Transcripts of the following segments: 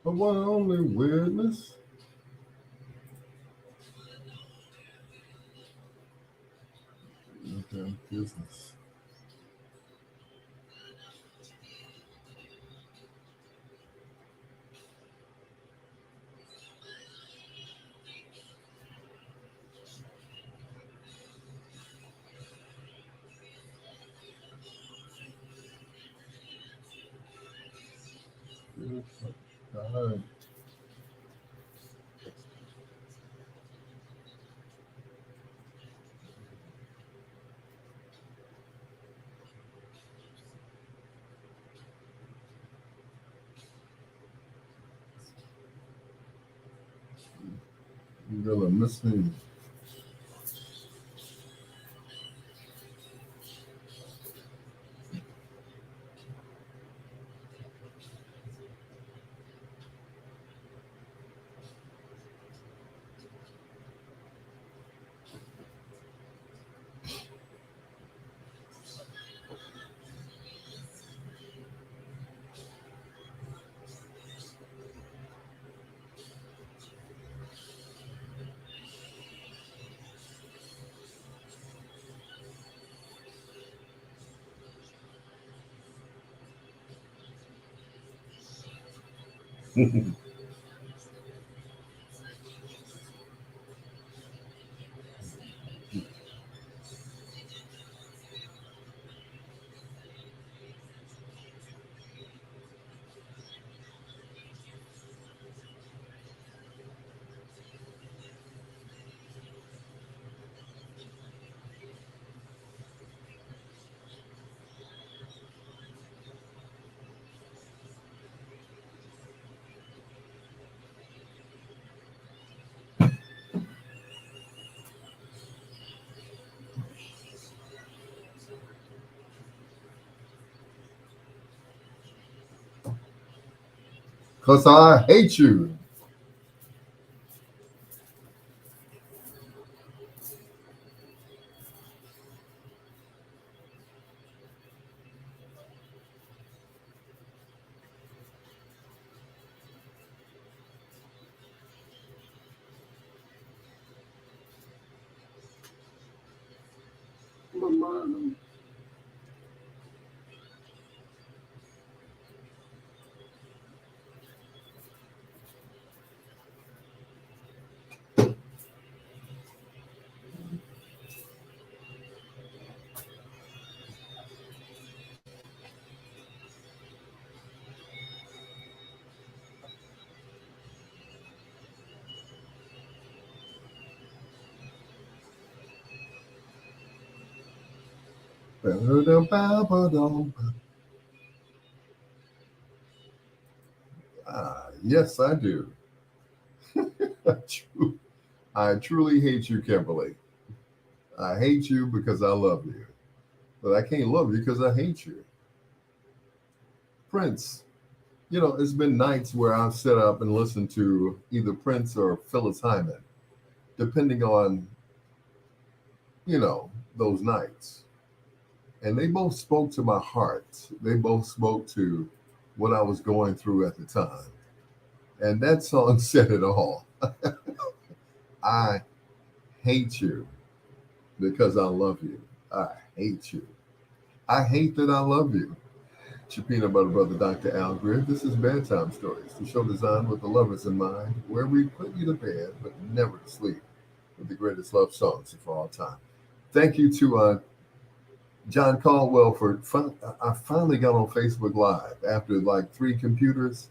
The one and only weirdness. Okay, business. God. You're gonna miss me. Cause I hate you. Yes, I do. I truly hate you, Kimberly. I hate you because I love you, but I can't love you because I hate you. Prince, it's been nights where I've set up and listened to either Prince or Phyllis Hyman, depending on, you know, those nights. And they both spoke to my heart. They both spoke to what I was going through at the time. And that song said it all. I hate you because I love you. I hate you. I hate that I love you. It's your peanut butter brother, Dr. Al Greer. This is Bedtime Stories, the show designed with the lovers in mind, where we put you to bed but never to sleep with the greatest love songs of all time. Thank you to John Caldwell for I finally got on Facebook Live after like three computers.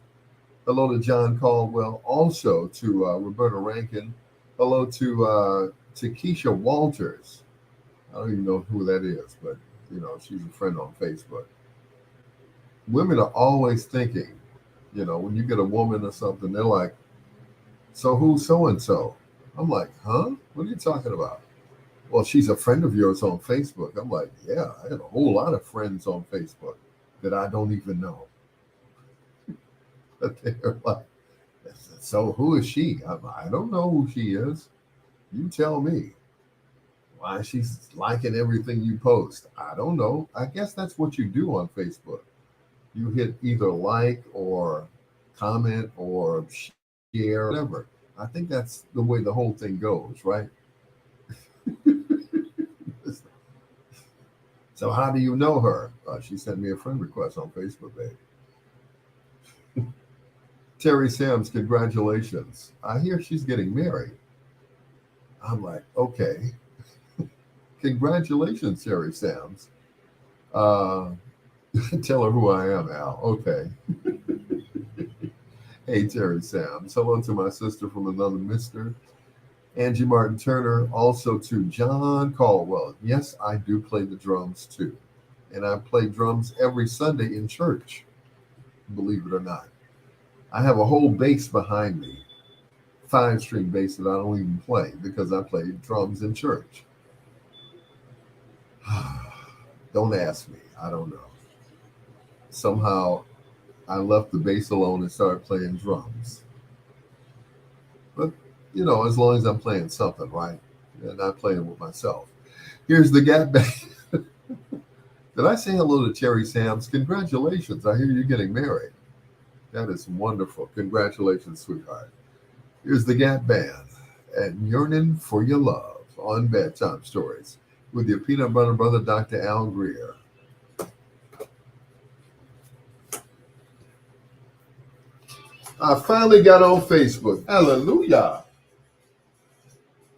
Hello to John Caldwell. Also to Roberta Rankin. Hello to Keisha Walters. I don't even know who that is, but she's a friend on Facebook. Women are always thinking, when you get a woman or something, they're like, "So who's so and so?" I'm like, "Huh? What are you talking about?" Well, she's a friend of yours on Facebook. I'm like, "Yeah, I have a whole lot of friends on Facebook that I don't even know." But they're like, "So who is she?" I don't know who she is. You tell me. Why she's liking everything you post? I don't know. I guess that's what you do on Facebook. You hit either like or comment or share, whatever. I think that's the way the whole thing goes, right? So how do you know her? She sent me a friend request on Facebook, babe. Terry Sams, congratulations. I hear she's getting married. I'm like, okay. Congratulations, Terry Sams. Uh, tell her who I am, Al. Okay. Hey, Terry Sams. Hello to my sister from another mister, Angie Martin Turner. Also to John Caldwell. Yes, I do play the drums too. And I play drums every Sunday in church, believe it or not. I have a whole bass behind me, 5-string bass that I don't even play because I play drums in church. Don't ask me. I don't know. Somehow I left the bass alone and started playing drums. But, as long as I'm playing something, right? And not playing with myself. Here's the Gap Band. Did I say hello to Terry Sams? Congratulations. I hear you're getting married. That is wonderful. Congratulations, sweetheart. Here's the Gap Band and Yearning for Your Love on Bedtime Stories with your peanut butter brother, Dr. Al Greer. I finally got on Facebook. Hallelujah.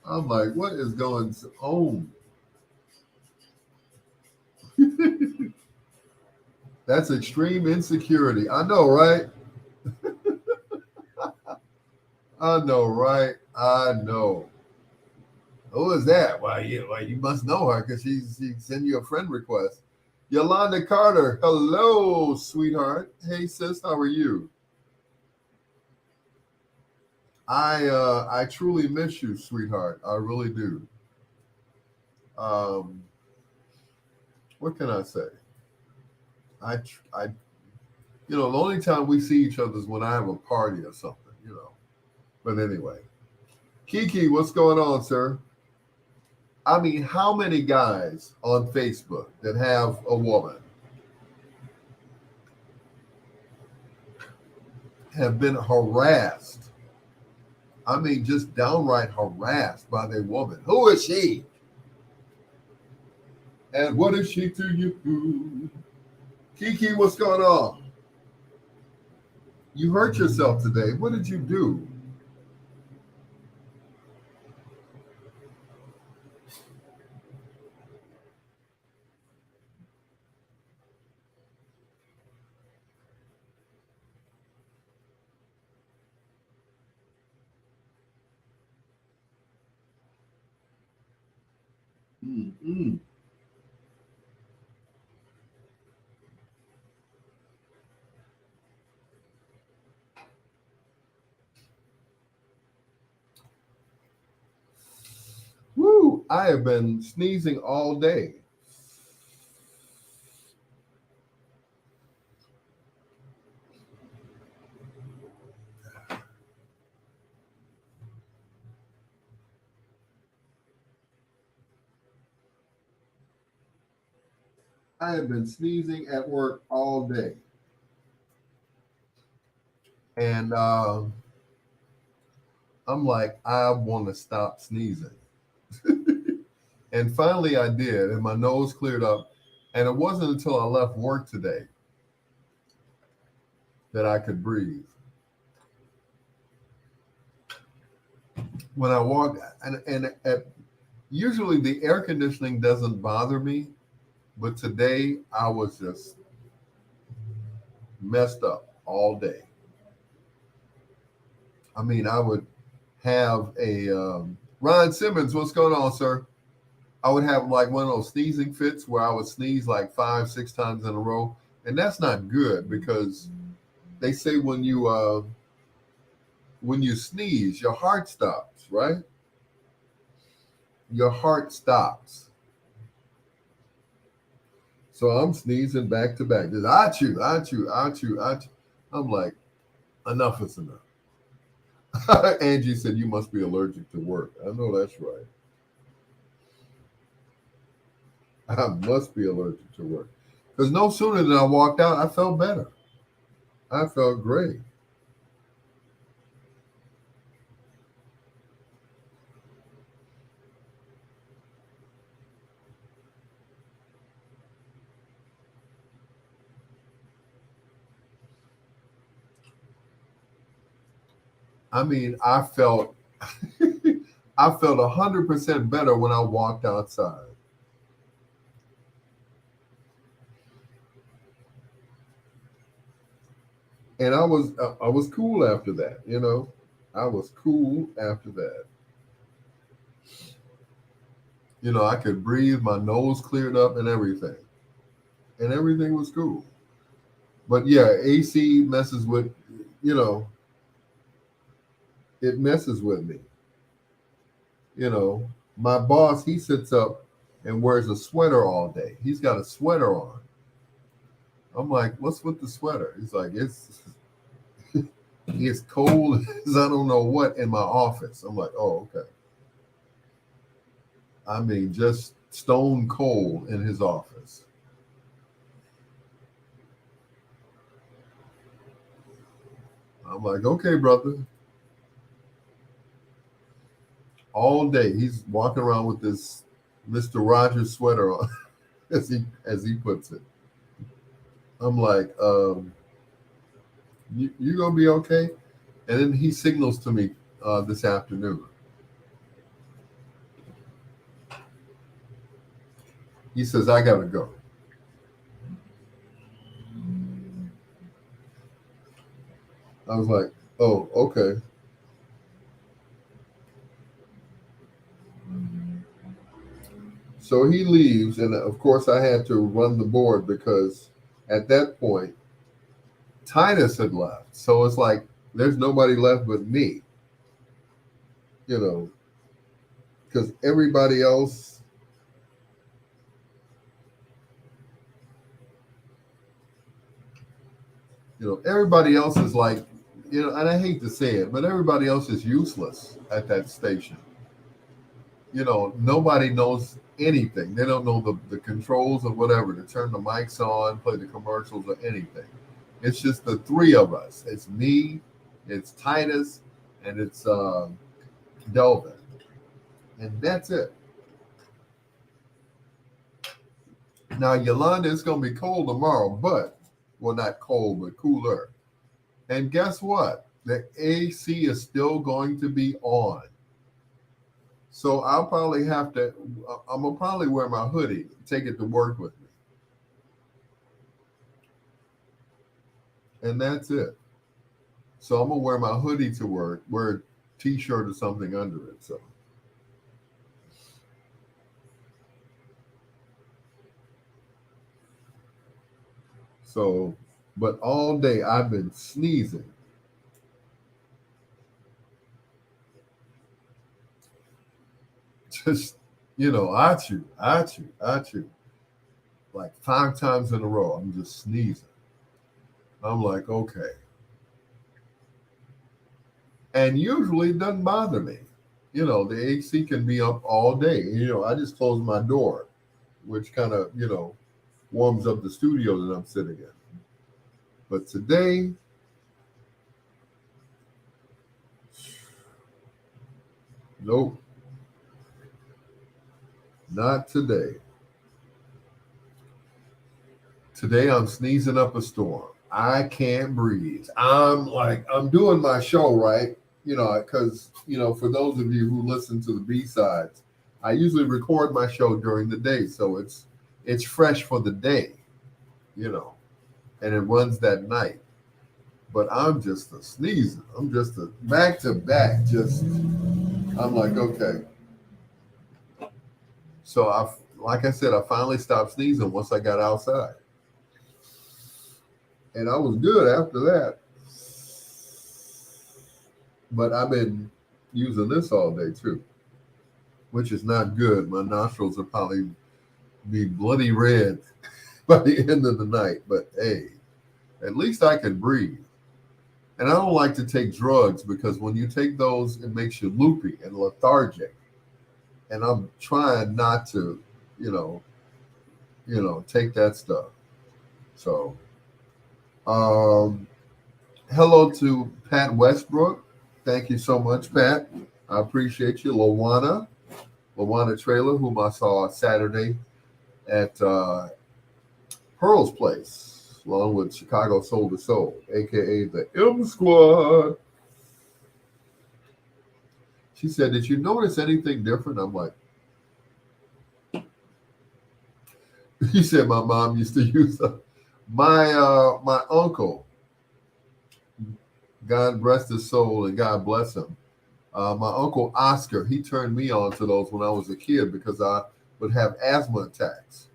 I'm like, what is going on? That's extreme insecurity. I know, right? I know, right? I know. Who is that? Well, you must know her because she sent you a friend request. Yolanda Carter. Hello, sweetheart. Hey, sis, how are you? I truly miss you, sweetheart. I really do. Um, what can I say? I the only time we see each other is when I have a party or something. But anyway, Kiki, what's going on, sir? I mean, how many guys on Facebook that have a woman have been harassed? I mean, just downright harassed by their woman. Who is she? And what is she to you? Kiki, what's going on? You hurt yourself today. What did you do? Mm-mm. Woo! I have been sneezing all day. I have been sneezing at work all day. And I'm like, I want to stop sneezing. And finally I did, and my nose cleared up. And it wasn't until I left work today that I could breathe. When I walk, and usually the air conditioning doesn't bother me, but today I was just messed up all day. I mean, I would have a Ron Simmons. What's going on, sir? I would have like one of those sneezing fits where I would sneeze like 5, 6 times in a row, and that's not good because they say when you sneeze, your heart stops, right? Your heart stops. So I'm sneezing back to back. Just achoo, achoo, achoo, achoo. I'm like, enough is enough. Angie said, you must be allergic to work. I know that's right. I must be allergic to work. Because no sooner than I walked out, I felt better. I felt great. I mean, I felt I felt 100% better when I walked outside. And I was cool after that, you know. I was cool after that. You know, I could breathe, my nose cleared up and everything. And everything was cool. But yeah, AC messes with, you know, it messes with me. You know, my boss, he sits up and wears a sweater all day. He's got a sweater on. I'm like, what's with the sweater? He's like, it's cold as I don't know what in my office. I'm like, oh, okay. I mean, just stone cold in his office. I'm like, okay, brother. All day he's walking around with this Mr. Rogers sweater on, as he puts it. I'm like, you gonna be okay? And then he signals to me this afternoon. He says, I gotta go. I was like, oh, okay. So he leaves, and of course I had to run the board because at that point Titus had left. So it's like there's nobody left but me, you know, because everybody else is like, and I hate to say it, but everybody else is useless at that station. Nobody knows anything. They don't know the controls or whatever to turn the mics on, play the commercials, or anything. It's just the three of us. It's me, it's Titus, and it's Delvin, and that's it. Now Yolanda, it's gonna be cold tomorrow, but well, not cold, but cooler. And guess what? The AC is still going to be on. So I'll probably have to. I'm gonna probably wear my hoodie, take it to work with me, and that's it. So I'm gonna wear my hoodie to work, wear a t-shirt or something under it. So, but all day I've been sneezing, just achoo, like 5 times in a row. I'm just sneezing. I'm like, okay, and usually it doesn't bother me. The AC can be up all day. I just close my door, which kind of warms up the studio that I'm sitting in. But today, nope, not today. Today I'm sneezing up a storm. I can't breathe. I'm doing my show, right? Because for those of you who listen to the B sides, I usually record my show during the day, so it's fresh for the day, you know, and it runs that night. But I'm just a sneezer. I'm just a back to back. Just I'm like, okay. So like I said, I finally stopped sneezing once I got outside, and I was good after that. But I've been using this all day too, which is not good. My nostrils will probably be bloody red by the end of the night. But hey, at least I can breathe. And I don't like to take drugs because when you take those, it makes you loopy and lethargic. And I'm trying not to, you know, take that stuff. So, um, hello to Pat Westbrook. Thank you so much, Pat. I appreciate you, Lawana Trailer, whom I saw Saturday at Pearl's Place, along with Chicago Soul to Soul, aka the M Squad. She said, "Did you notice anything different?" I'm like, he said, "My mom used to use my uncle, God rest his soul and God bless him. My uncle Oscar, he turned me on to those when I was a kid because I would have asthma attacks.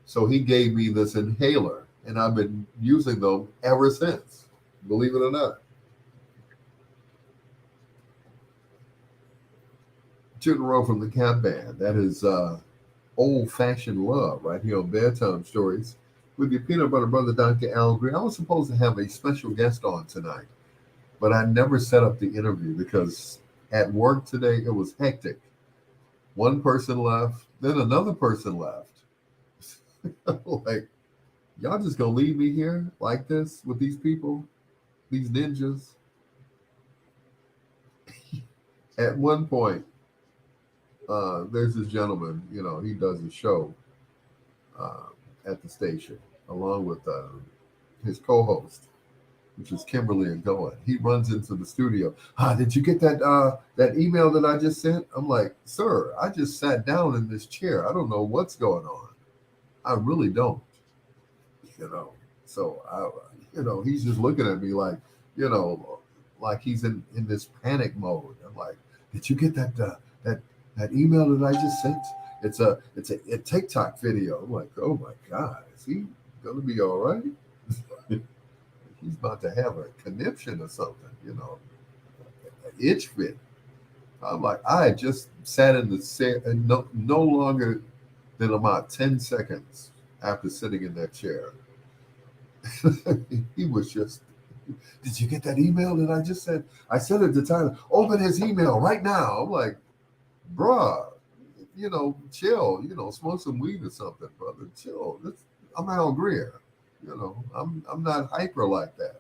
So he gave me this inhaler, and I've been using them ever since. Believe it or not." Chicken roll from the Cat Band. That is old fashioned love right here on Bedtime Stories with your peanut butter brother, Dr. Al Greer. I was supposed to have a special guest on tonight, but I never set up the interview because at work today it was hectic. One person left, then another person left. Like, y'all just gonna leave me here like this with these people, these ninjas? At one point, there's this gentleman, he does a show uh, at the station along with his co-host, which is Kimberly and Goen. He runs into the studio. Did you get that email that I just sent? I'm like, sir, I just sat down in this chair. I don't know what's going on. I really don't. You know. So he's just looking at me like, you know, like he's in this panic mode. I'm like, did you get that email that I just sent? It's a TikTok video. I'm like, oh my God, is he gonna be all right? He's about to have a conniption or something, an itch fit. I'm like, I just sat in the chair, and no longer than about 10 seconds after sitting in that chair, he was just, did you get that email that I just sent? I sent it to Tyler. Open his email right now. I'm like, bruh, chill, smoke some weed or something, brother. Chill. I'm Al Greer. I'm not hyper like that.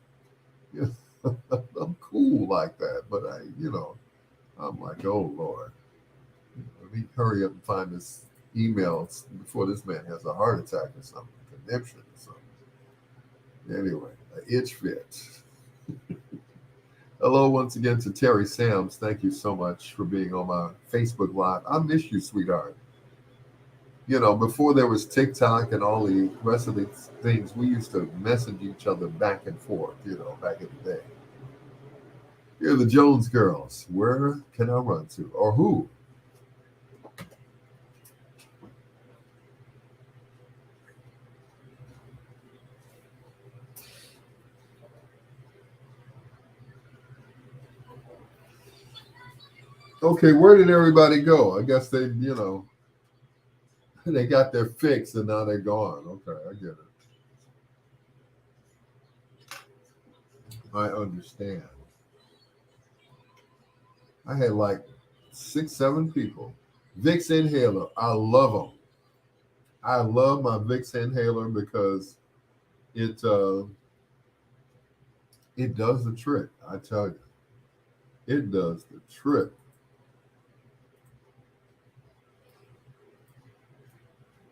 I'm cool like that, but I'm like, oh Lord, let me hurry up and find this email before this man has a heart attack or something, conniption or something. Anyway, an itch fit. Hello once again to Terry Sams. Thank you so much for being on my Facebook Live. I miss you, sweetheart. Before there was TikTok and all the rest of these things, we used to message each other back and forth, back in the day. Here are the Jones Girls. Where can I run to? Or who? Okay, where did everybody go? I guess they, they got their fix and now they're gone. Okay, I get it. I understand. I had like 6, 7 people. Vicks inhaler. I love them. I love my Vicks inhaler because it does the trick. I tell you, it does the trick.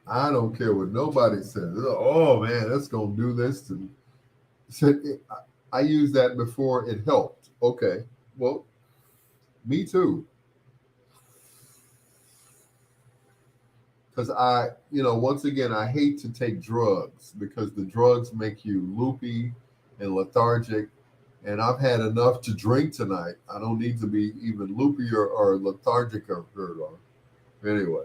I don't care what nobody says. Oh man, that's gonna do this to me. I used that before. It helped. Okay, well, me too. Because once again, I hate to take drugs because the drugs make you loopy and lethargic. And I've had enough to drink tonight. I don't need to be even loopy or lethargic or anyway.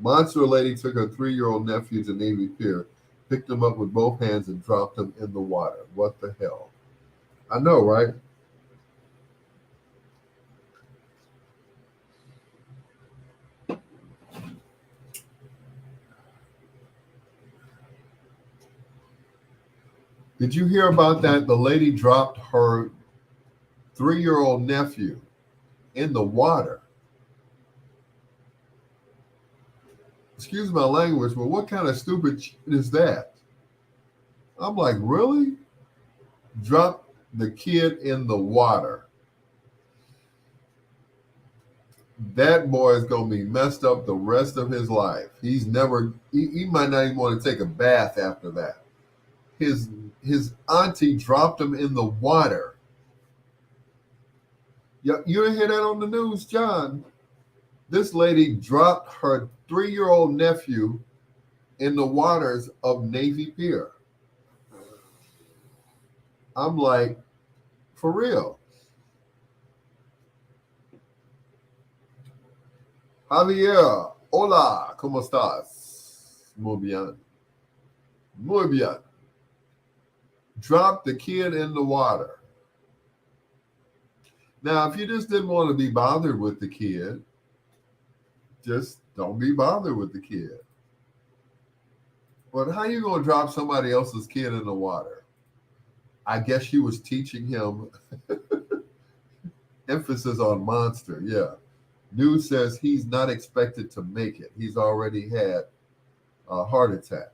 Monster Lady took her 3-year-old nephew to Navy Pier, picked him up with both hands, and dropped him in the water. What the hell? I know, right? Did you hear about that? The lady dropped her 3-year-old nephew in the water. Excuse my language, but what kind of stupid shit is that? I'm like, really? Drop the kid in the water. That boy is going to be messed up the rest of his life. He might not even want to take a bath after that. His auntie dropped him in the water. You didn't hear that on the news, John? This lady dropped her 3-year-old nephew in the waters of Navy Pier. I'm like, for real. Javier, hola, ¿cómo estás? Muy bien. Muy bien. Drop the kid in the water. Now, if you just didn't want to be bothered with the kid, just don't be bothered with the kid. But how you gonna drop somebody else's kid in the water? I guess she was teaching him emphasis on monster. Yeah. News says he's not expected to make it. He's already had a heart attack.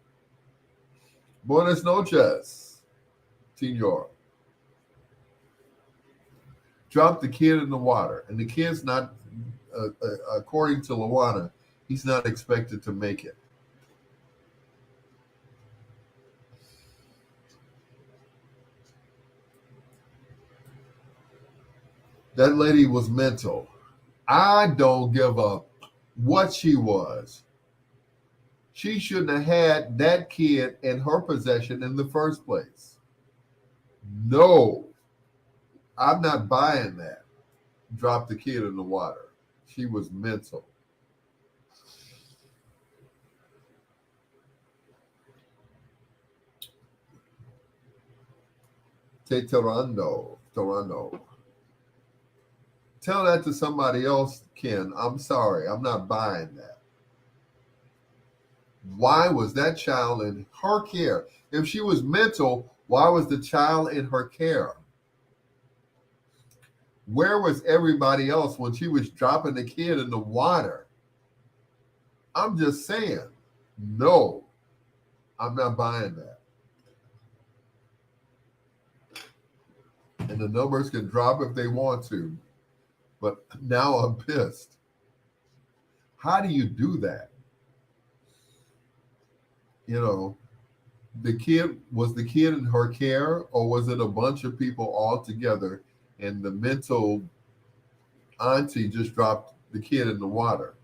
Buenas noches, senor. Drop the kid in the water, and the kid's not, according to Luana, he's not expected to make it. That lady was mental. I don't give a what she was. She shouldn't have had that kid in her possession in the first place. No, I'm not buying that. Drop the kid in the water. She was mental. Torando. Tell that to somebody else, Ken. I'm sorry. I'm not buying that. Why was that child in her care? If she was mental, why was the child in her care? Where was everybody else when she was dropping the kid in the water? I'm just saying, no, I'm not buying that. And the numbers can drop if they want to, but now I'm pissed. How do you do that? You know, was the kid in her care, or was it a bunch of people all together and the mental auntie just dropped the kid in the water?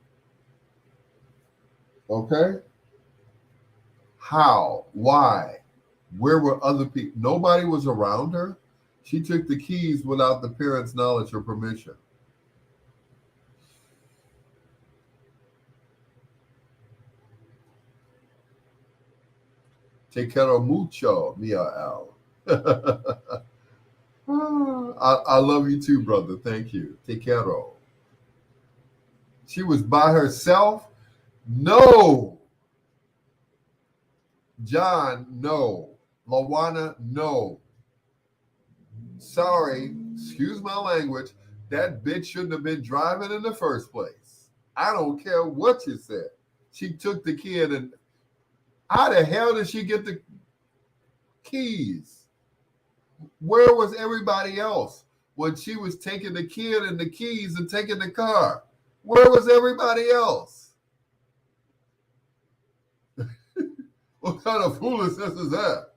Okay? How? Why? Where were other people? Nobody was around her. She took the keys without the parents' knowledge or permission. Te quiero mucho, Mia Al. I love you too, brother. Thank you. Te quiero. She was by herself? No. John, no. Lawana, no. Sorry, excuse my language. That bitch shouldn't have been driving in the first place. I don't care what you said. She took the kid, and how the hell did she get the keys? Where was everybody else when she was taking the kid and the keys and taking the car? Where was everybody else? What kind of foolishness is that?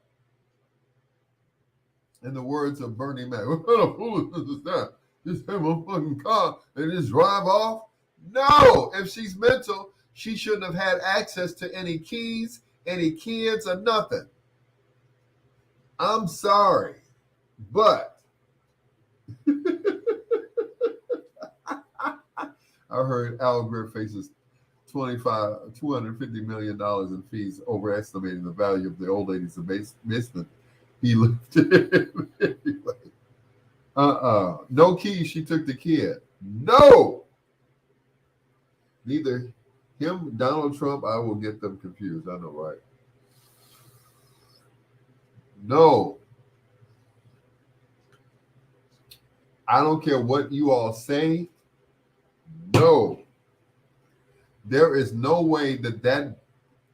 In the words of Bernie Mac, what kind of foolishness is that? Just have a fucking car and just drive off? No! If she's mental, she shouldn't have had access to any keys, any kids, or nothing. I'm sorry, but I heard Al Greer faces $250 million in fees, overestimating the value of the old lady's basement he lived in. Anyway, no keys. She took the kid. No, neither him, Donald Trump. I will get them confused. I know, right? No, I don't care what you all say. No, there is no way that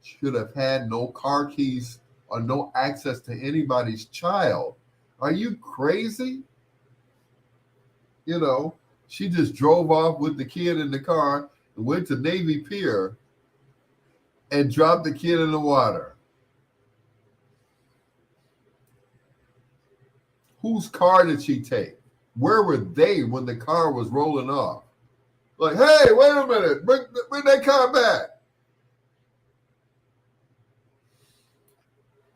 should have had no car keys or no access to anybody's child. Are you crazy? You know, she just drove off with the kid in the car and went to Navy Pier and dropped the kid in the water. Whose car did she take? Where were they when the car was rolling off? Like, hey, wait a minute, bring that car back.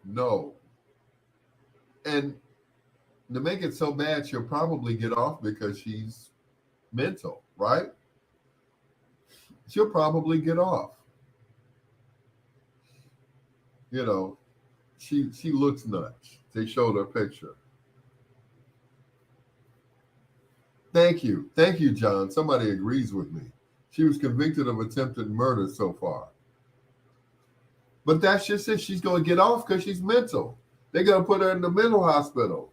No. And to make it so bad, she'll probably get off because she's mental, right? She'll probably get off. You know, she looks nuts. They showed her picture. Thank you, John. Somebody agrees with me. She was convicted of attempted murder so far. But that's just it. She's going to get off because she's mental. They're going to put her in the mental hospital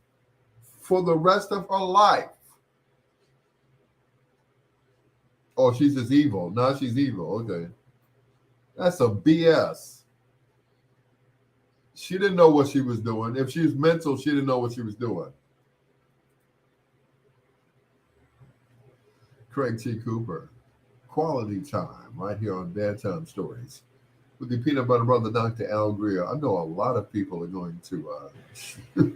for the rest of her life. Oh, she's just evil. Now she's evil. Okay. That's a BS. She didn't know what she was doing. If she was mental, she didn't know what she was doing. Craig T. Cooper. Quality time right here on Bedtime Stories with the peanut butter brother, Dr. Al Greer. I know a lot of people are going to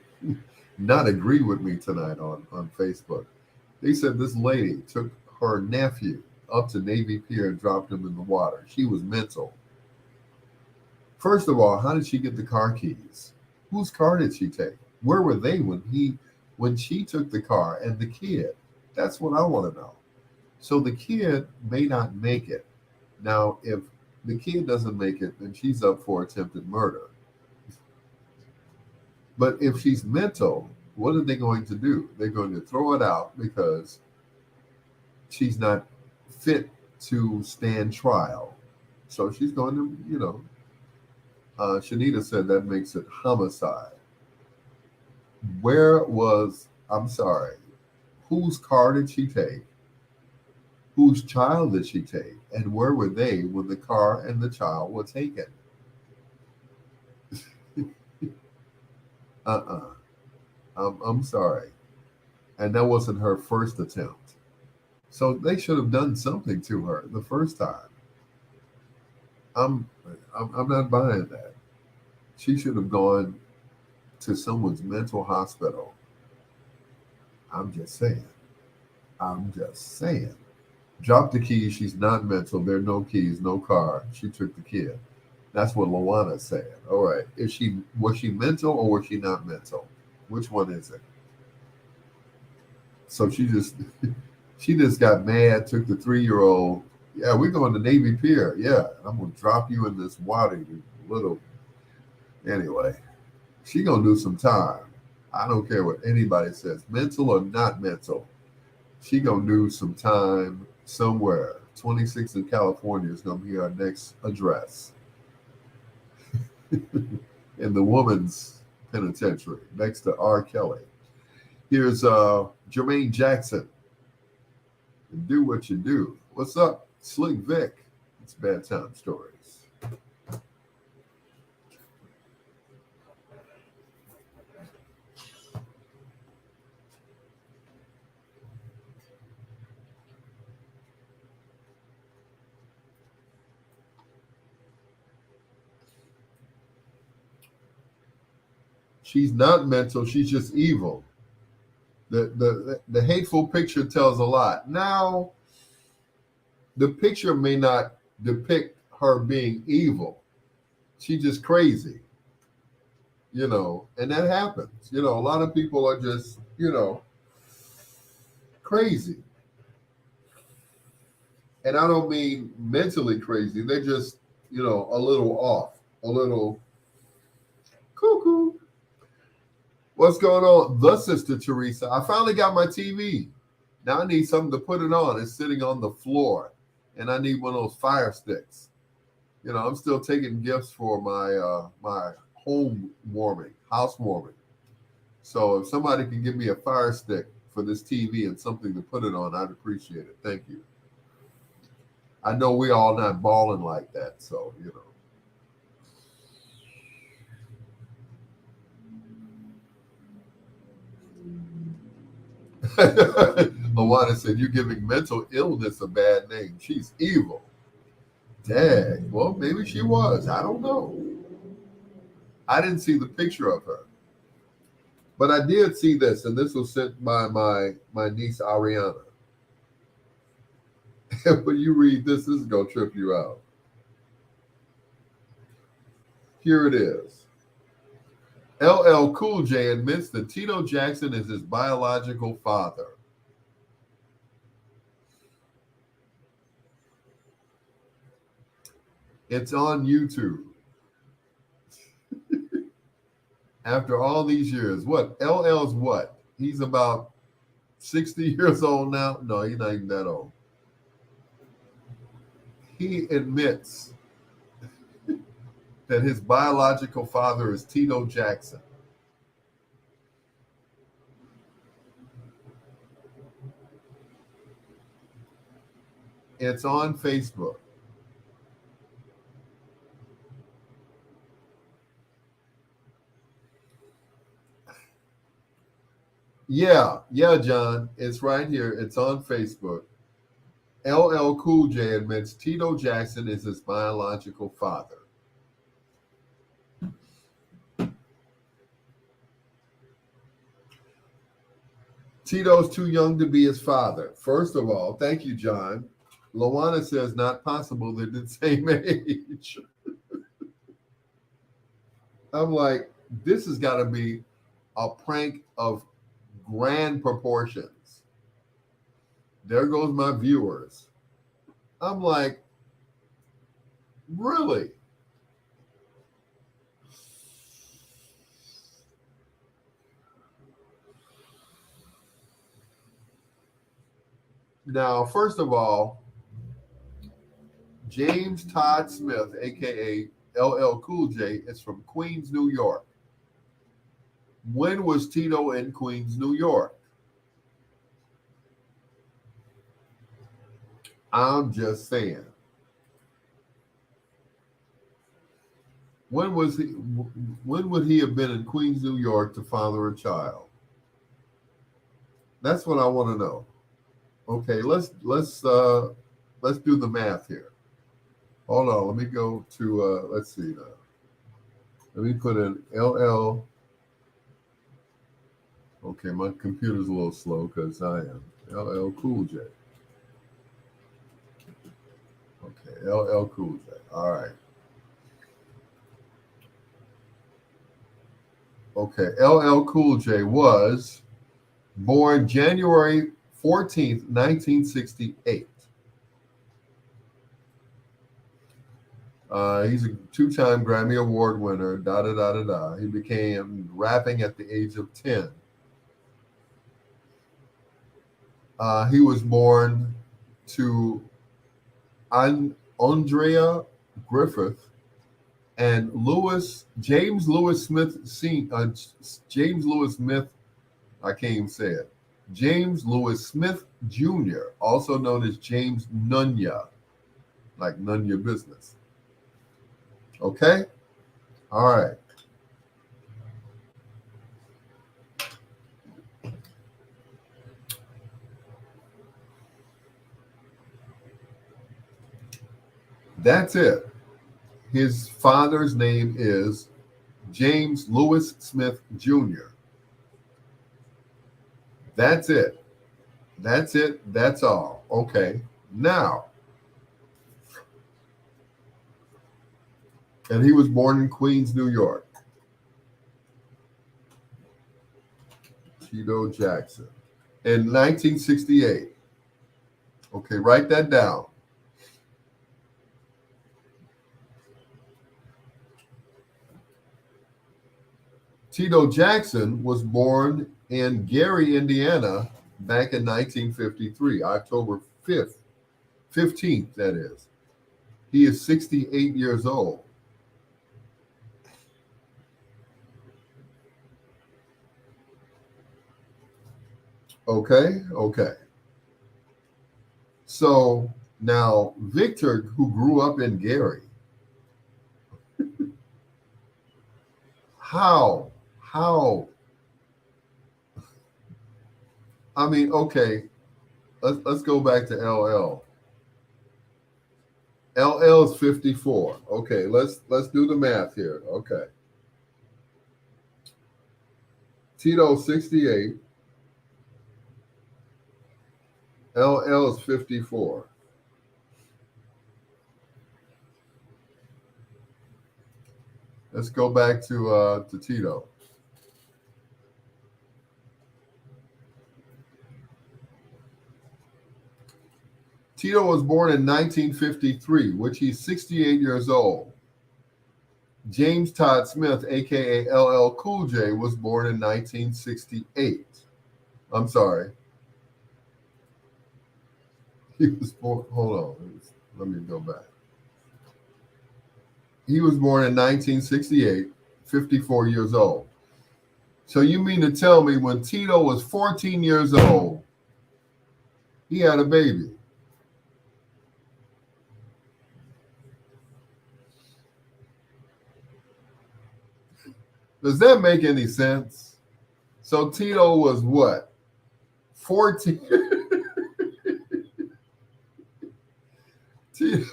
not agree with me tonight on Facebook. They said this lady took her nephew up to Navy Pier and dropped him in the water. She was mental. First of all, how did she get the car keys? Whose car did she take? Where were they when she took the car and the kid? That's what I want to know. So the kid may not make it. Now, if the kid doesn't make it, then she's up for attempted murder. But if she's mental, what are they going to do? They're going to throw it out because she's not fit to stand trial. So she's going to, Shanita said that makes it homicide. I'm sorry, whose car did she take? Whose child did she take? And where were they when the car and the child were taken? I'm sorry. And that wasn't her first attempt. So they should have done something to her the first time. I'm not buying that. She should have gone to someone's mental hospital. I'm just saying. Drop the keys. She's not mental. There are no keys, no car. She took the kid. That's what Luana said. All right. Was she mental or was she not mental? Which one is it? So she just got mad, took the 3-year-old. Yeah, we're going to Navy Pier. Yeah, I'm gonna drop you in this water, you little. Anyway, she gonna do some time. I don't care what anybody says, mental or not mental. She gonna do some time somewhere. 26 in California is gonna be our next address. In the woman's penitentiary next to R. Kelly. Here's Jermaine Jackson. Do what you do. What's up, Slick Vic? It's Bedtime Stories. She's not mental. She's just evil. The hateful picture tells a lot. Now, the picture may not depict her being evil. She's just crazy. And that happens. A lot of people are just, crazy. And I don't mean mentally crazy. They're just, a little off, a little cuckoo. What's going on? The Sister Teresa. I finally got my TV. Now I need something to put it on. It's sitting on the floor. And I need one of those fire sticks. I'm still taking gifts for my house warming. So if somebody can give me a fire stick for this TV and something to put it on, I'd appreciate it. Thank you. I know we all not balling like that, so Lawana said, you're giving mental illness a bad name. She's evil. Dang. Well, maybe she was. I don't know. I didn't see the picture of her. But I did see this, and this was sent by my niece Ariana. And when you read this is gonna trip you out. Here it is. LL Cool J admits that Tito Jackson is his biological father. It's on YouTube. After all these years, what? LL's what? He's about 60 years old now? No, he's not even that old. He admits that his biological father is Tito Jackson. It's on Facebook. Yeah, John. It's right here. It's on Facebook. LL Cool J admits Tito Jackson is his biological father. Tito's too young to be his father. First of all, thank you, John. Lawana says not possible. They're the same age. I'm like, this has got to be a prank of grand proportions. There goes my viewers. I'm like, really? Now, first of all, James Todd Smith, aka LL Cool J, is from Queens, New York. When was Tito in Queens, New York? I'm just saying. When was he? When would he have been in Queens, New York, to father a child? That's what I want to know. Okay, let's do the math here. Hold on, let me go to let's see now. Let me put in LL. Okay, my computer's a little slow because I am LL Cool J. Okay, LL Cool J. All right. Okay, LL Cool J was born January 14th, 1968. He's a two-time Grammy Award winner, da da da da da. He began rapping at the age of 10. He was born to Andrea Griffith and James Lewis Smith, James Lewis Smith, I can't even say it. James Lewis Smith Jr., also known as James Nunya, like none your business. Okay? All right. That's it. His father's name is James Lewis Smith Jr. That's it. That's it. That's all. Okay. Now, and he was born in Queens, New York. Tito Jackson. In 1968. Okay, write that down. Tito Jackson was born in Gary, Indiana, back in 1953, October 5th, 15th, that is. He is 68 years old. Okay. So now Victor, who grew up in Gary, how? I mean, okay, let's go back to LL. LL is 54. Okay, let's do the math here. Okay. Tito 68. LL is 54. Let's go back to Tito. Tito was born in 1953, which he's 68 years old. James Todd Smith, aka LL Cool J, was born in 1968. I'm sorry. He was born, hold on, let me go back. He was born in 1968, 54 years old. So you mean to tell me when Tito was 14 years old, he had a baby? Does that make any sense? So Tito was what? 14. Tito.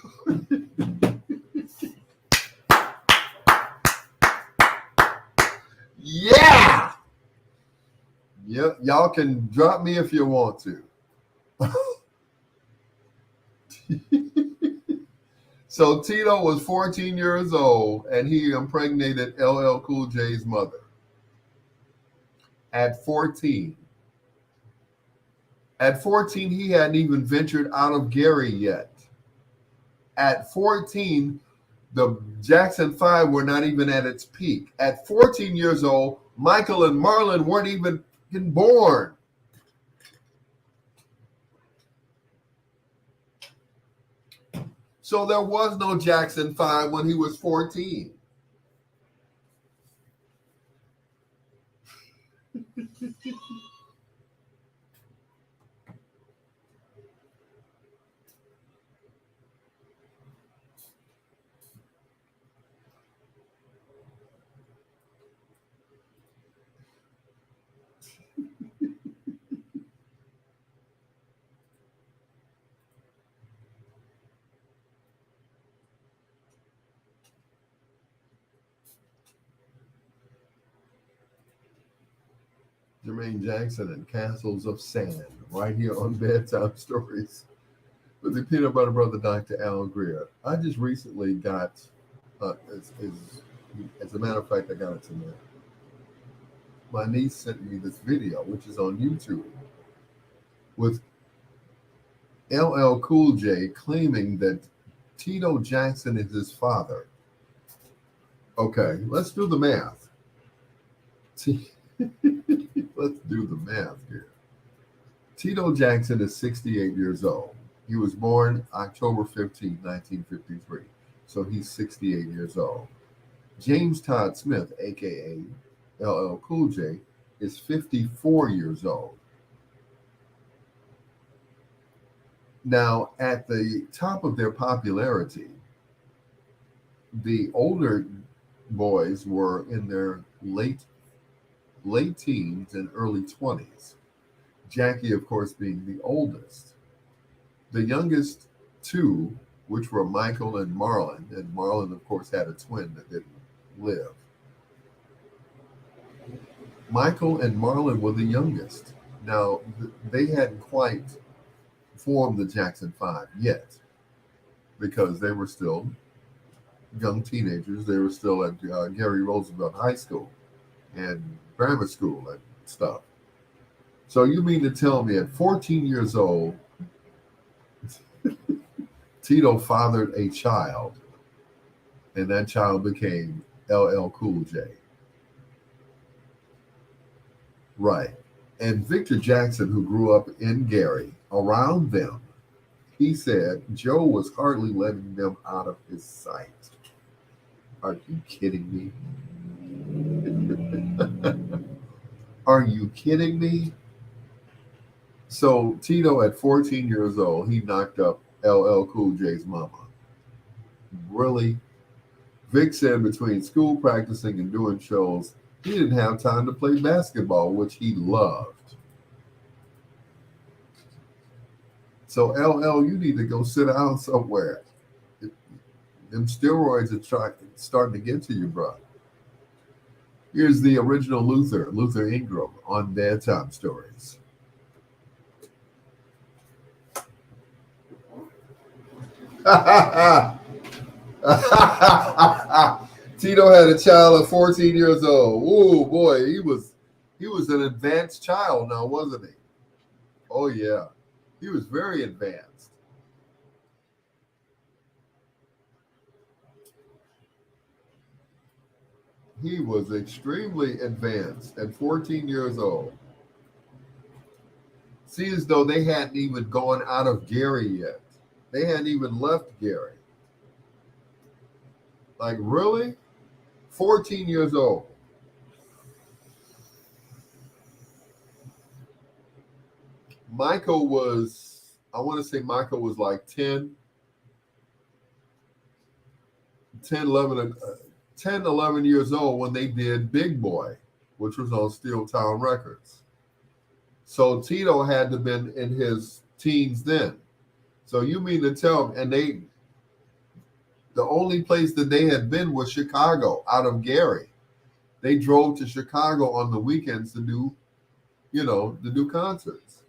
Yeah. Yep. Y'all can drop me if you want to. So Tito was 14 years old and he impregnated LL Cool J's mother at 14. At 14, he hadn't even ventured out of Gary yet. At 14, the Jackson 5 were not even at its peak. At 14 years old, Michael and Marlon weren't even born. So there was no Jackson 5 when he was 14. Jermaine Jackson and Castles of Sand, right here on Bedtime Stories with the Peanut Butter Brother, Dr. Al Greer. I just recently got, as a matter of fact, I got it tonight. My niece sent me this video, which is on YouTube, with LL Cool J claiming that Tito Jackson is his father. Okay, let's do the math. Let's do the math here. Tito Jackson is 68 years old. He was born October 15, 1953. So he's 68 years old. James Todd Smith, aka LL Cool J, is 54 years old. Now, at the top of their popularity, the older boys were in their late teens and early 20s. Jackie, of course, being the oldest. The youngest two, which were Michael and Marlon, of course, had a twin that didn't live. Michael and Marlon were the youngest. Now, they hadn't quite formed the Jackson 5 yet because they were still young teenagers. They were still at Gary Roosevelt High School and grammar school and stuff. So you mean to tell me at 14 years old, Tito fathered a child, and that child became LL Cool J. Right. And Victor Jackson, who grew up in Gary, around them, he said Joe was hardly letting them out of his sight. Are you kidding me? Are you kidding me? So Tito, at 14 years old, he knocked up LL Cool J's mama. Really? Vic said between school practicing and doing shows, he didn't have time to play basketball, which he loved. So LL, you need to go sit down somewhere. Them steroids are starting to get to you, bro. Here's the original Luther Ingram on Bedtime Stories. Tito had a child at 14 years old. Oh boy, he was an advanced child now, wasn't he? Oh yeah. He was very advanced. He was extremely advanced at 14 years old. See, as though they hadn't even gone out of Gary yet. They hadn't even left Gary. Like, really? 14 years old. Michael was, I want to say Michael was like 10, 11 years old when they did Big Boy, which was on Steel Town Records. So Tito had to have been in his teens then. So you mean to tell me, and the only place that they had been was Chicago, out of Gary. They drove to Chicago on the weekends to do concerts.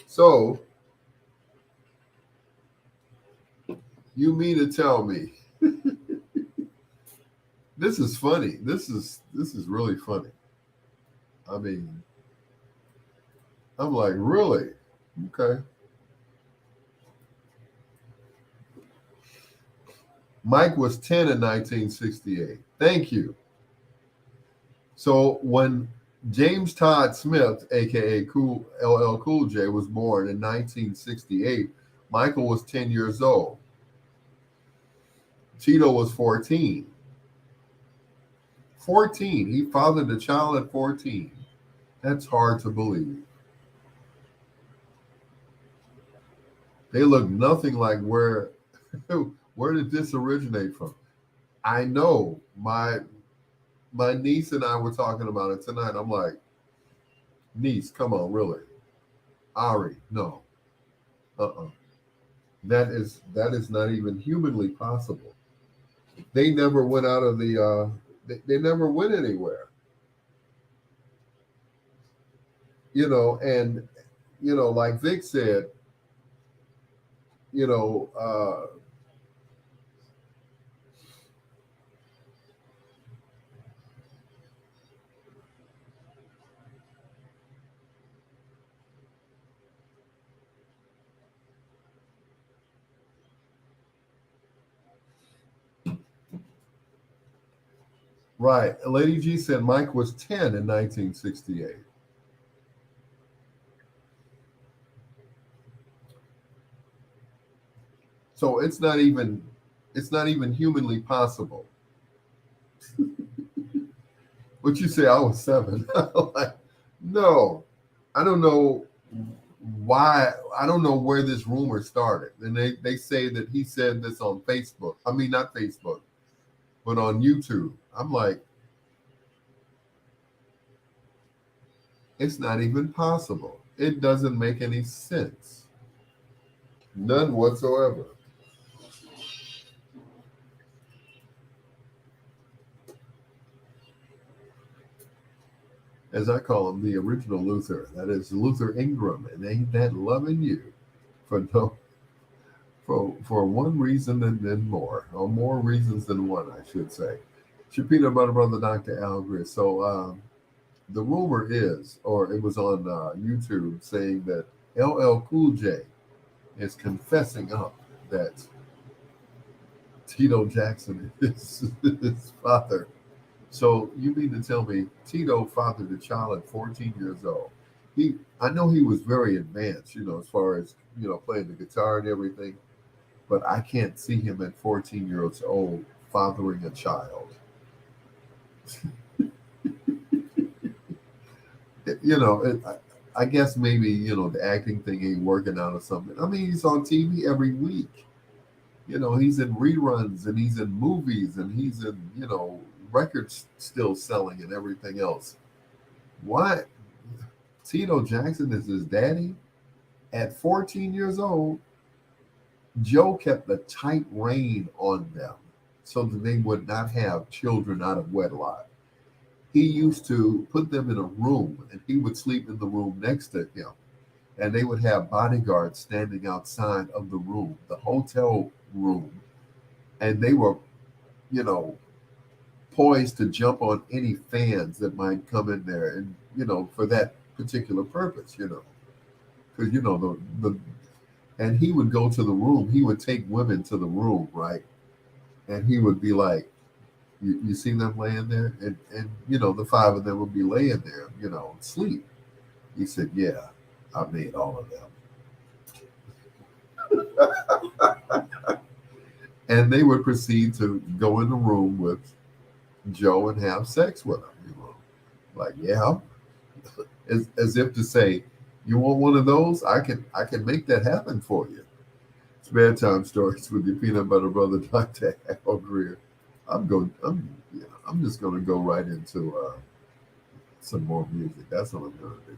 So you mean to tell me this is funny. This is really funny. I mean, I'm like, really? Okay. Mike was 10 in 1968. Thank you. So when James Todd Smith, aka Cool LL Cool J, was born in 1968, Michael was 10 years old. Tito was 14. 14. He fathered a child at 14. That's hard to believe. They look nothing like where did this originate from? I know my niece and I were talking about it tonight. I'm like, niece, come on, really? Ari, no. Uh-uh. That is not even humanly possible. They never went out of the they never went anywhere. And like Vic said, you know, right. Lady G said Mike was 10 in 1968. So it's not even humanly possible. What you say? I was 7. Like, no, I don't know why. I don't know where this rumor started. And they say that he said this on Facebook. I mean, not Facebook, but on YouTube. I'm like, it's not even possible. It doesn't make any sense. None whatsoever. As I call him, the original Luther. That is Luther Ingram, and ain't that loving you for no for one reason and then more, or more reasons than one, I should say. Shapiro, brother, Dr. Al Greer. So the rumor is, or it was on YouTube, saying that LL Cool J is confessing up that Tito Jackson is his father. So you mean to tell me Tito fathered a child at 14 years old? I know he was very advanced, as far as playing the guitar and everything, but I can't see him at 14 years old fathering a child. I guess maybe the acting thing ain't working out or something. I mean, he's on TV every week. He's in reruns and he's in movies and he's in records still selling and everything else. Why Tito Jackson is his daddy at 14 years old? Joe kept a tight rein on them so that they would not have children out of wedlock. He used to put them in a room and he would sleep in the room next to him. And they would have bodyguards standing outside of the room, the hotel room. And they were, you know, poised to jump on any fans that might come in there and, for that particular purpose, because, and he would go to the room. He would take women to the room, right? And he would be like, you see them laying there? And, the five of them would be laying there, sleep. He said, yeah, I made all of them. And they would proceed to go in the room with Joe and have sex with him, like, yeah, as if to say, you want one of those? I can make that happen for you. It's bedtime stories with your peanut butter brother, Dr. Al Greer. I'm just going to go right into some more music. That's what I'm going to do.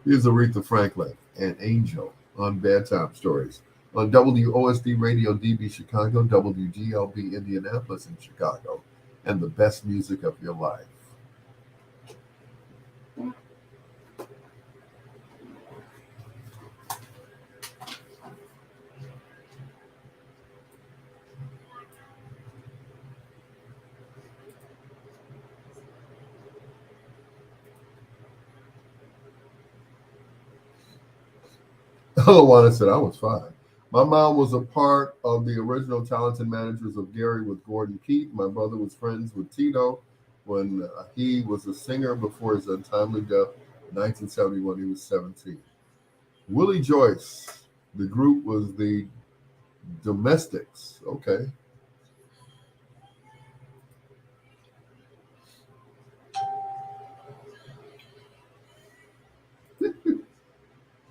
Here's Aretha Franklin and Angel on Bedtime Stories on WOSD Radio DB Chicago, WGLB Indianapolis in Chicago, and the best music of your life. Luana said, I was fine. My mom was a part of the original talented managers of Gary with Gordon Keith. My brother was friends with Tito when he was a singer before his untimely death in 1971. He was 17. Willie Joyce, the group was the Domestics. Okay.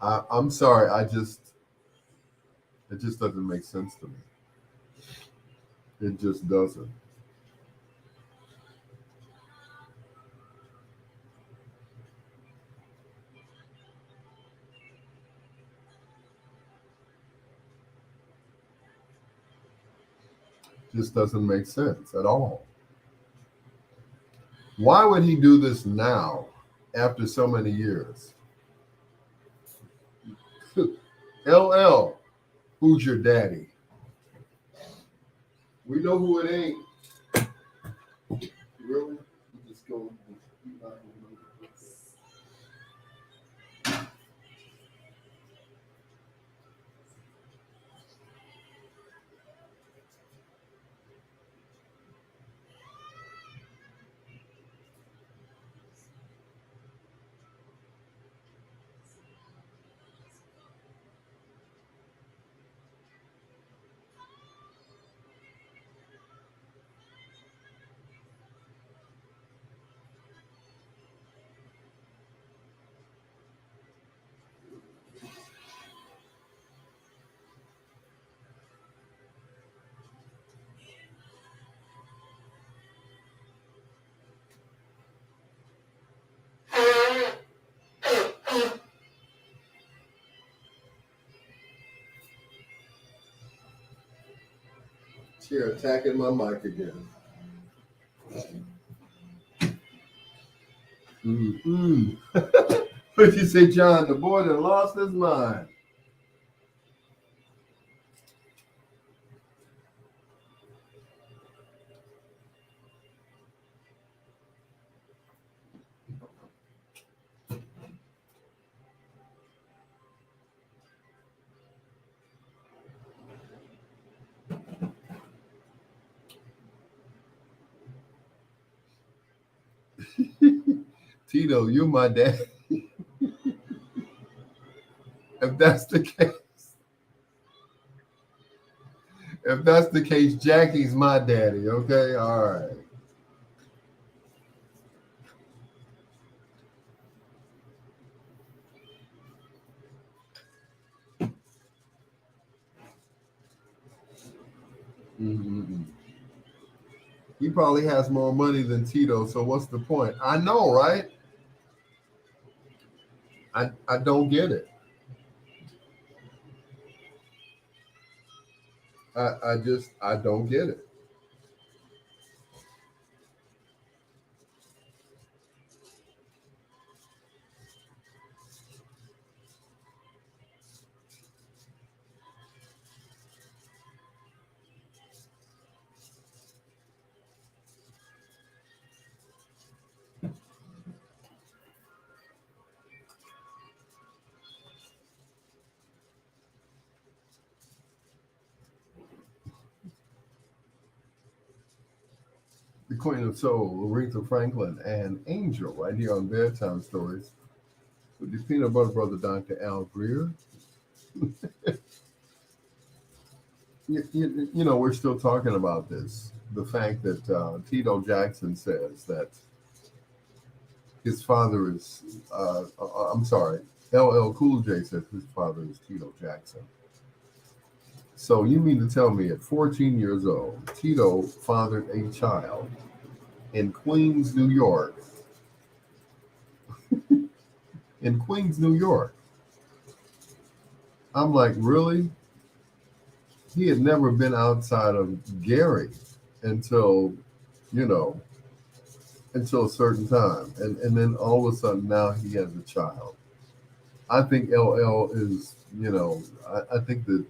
I'm sorry. It just doesn't make sense to me. It just doesn't. Just doesn't make sense at all. Why would he do this now after so many years? LL, who's your daddy? We know who it ain't. Really? You just go. You're attacking my mic again. Mm-hmm. What you say, John? The boy that lost his mind. Tito, you my dad. If that's the case, Jackie's my daddy. Okay, all right. Mm-hmm. He probably has more money than Tito, so what's the point? I know, right? I don't get it. I don't get it. The Queen of Soul, Aretha Franklin, and Angel, right here on Bedtime Stories with the Peanut Butter Brother, Dr. Al Greer. You know, we're still talking about this. The fact that Tito Jackson says that his father is, I'm sorry, LL Cool J says his father is Tito Jackson. So you mean to tell me at 14 years old, Tito fathered a child in Queens, New York, in Queens, New York. I'm like, really? He had never been outside of Gary until, you know, until a certain time. And then all of a sudden now he has a child. I think LL is, I think that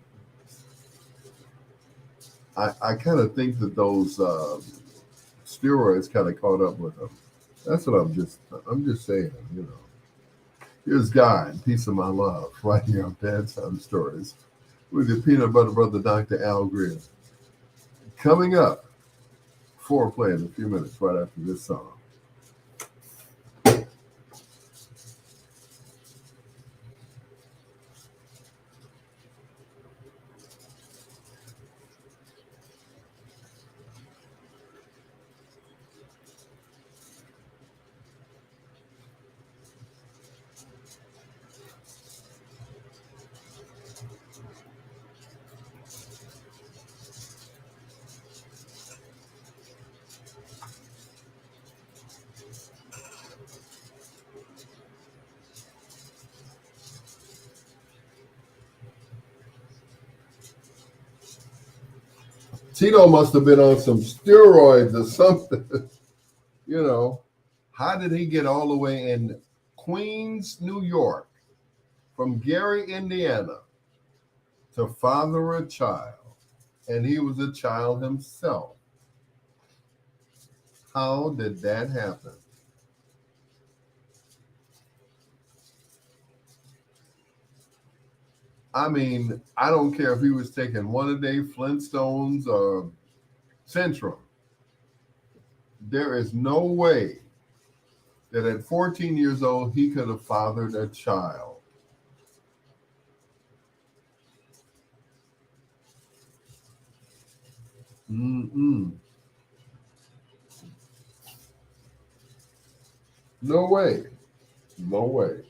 I kind of think that those steroids kind of caught up with him. That's what I'm just saying, you know. Here's Guy, Piece of My Love, right here on Bedtime Stories with your peanut butter brother, Dr. Al Greer. Coming up, foreplay in a few minutes right after this song. Tito must have been on some steroids or something, you know. How did he get all the way in Queens, New York, from Gary, Indiana, to father a child? And he was a child himself. How did that happen? I mean, I don't care if he was taking one a day Flintstones or Centrum. There is no way that at 14 years old he could have fathered a child. Mm-mm. No way. No way.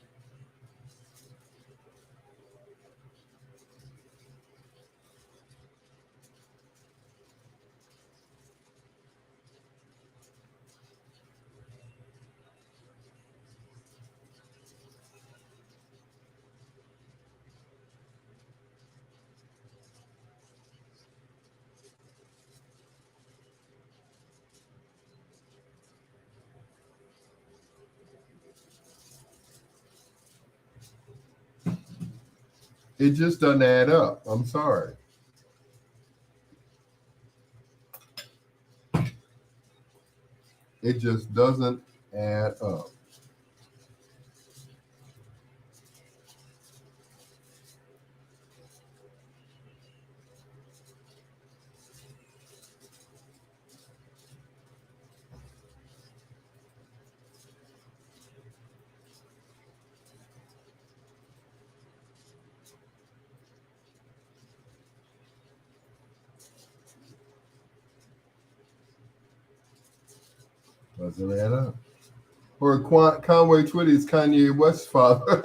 It just doesn't add up. I'm sorry. It just doesn't add up. Doesn't add up. Or Conway Twitty's Kanye West father.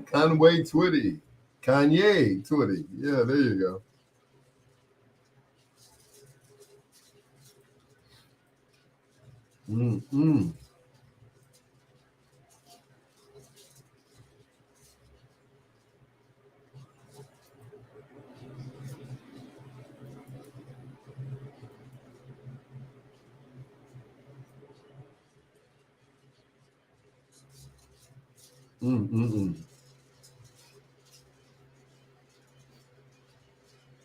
Conway Twitty. Kanye Twitty. Yeah, there you go. Mm-mm. Mm-mm-mm.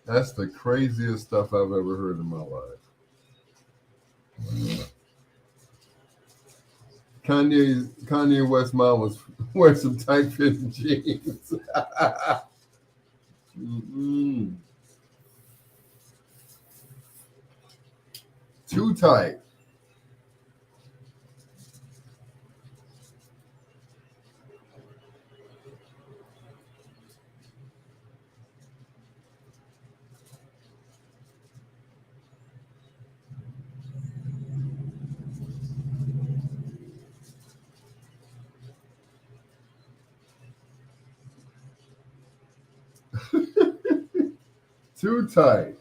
That's the craziest stuff I've ever heard in my life. Kanye West mom was wearing some tight fitting jeans. Mm-mm. Too tight. Too tight.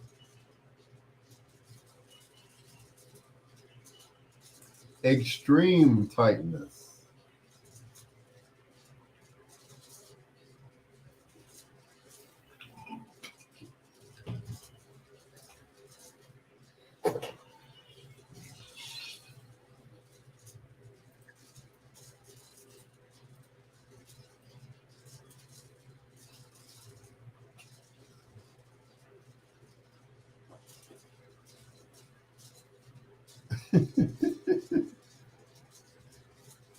Extreme tightness.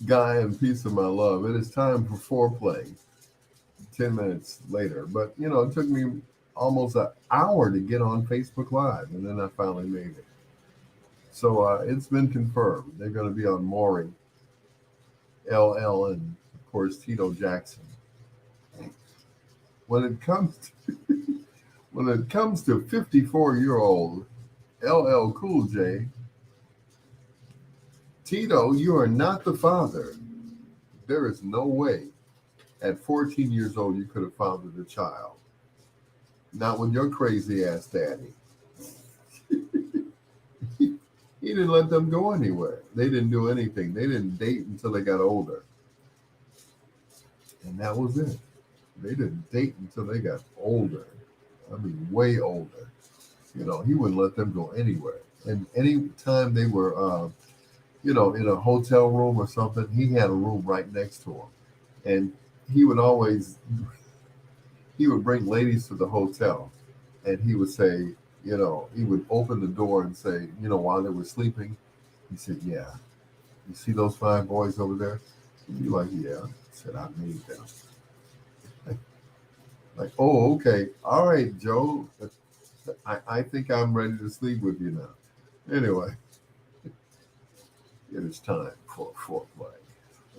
Guy and piece of my love. It is time for foreplay. 10 minutes later, but it took me almost an hour to get on Facebook Live, and then I finally made it. So it's been confirmed. They're going to be on Maury, LL, and of course Tito Jackson. When it comes when it comes to 54-year-old LL Cool J, Tito, you are not the father. There is no way at 14 years old you could have fathered a child. Not with your crazy ass daddy. He didn't let them go anywhere. They didn't do anything. They didn't date until they got older. And that was it. They didn't date until they got older. I mean, way older. He wouldn't let them go anywhere. And any time they were, in a hotel room or something, he had a room right next to him. And he would always, he would bring ladies to the hotel, and he would say, he would open the door and say, while they were sleeping, he said, "Yeah, you see those five boys over there?" He'd be like, "Yeah." He said, "I made them." Like, "Oh, okay. All right, Joe. I think I'm ready to sleep with you now." Anyway, it is time for foreplay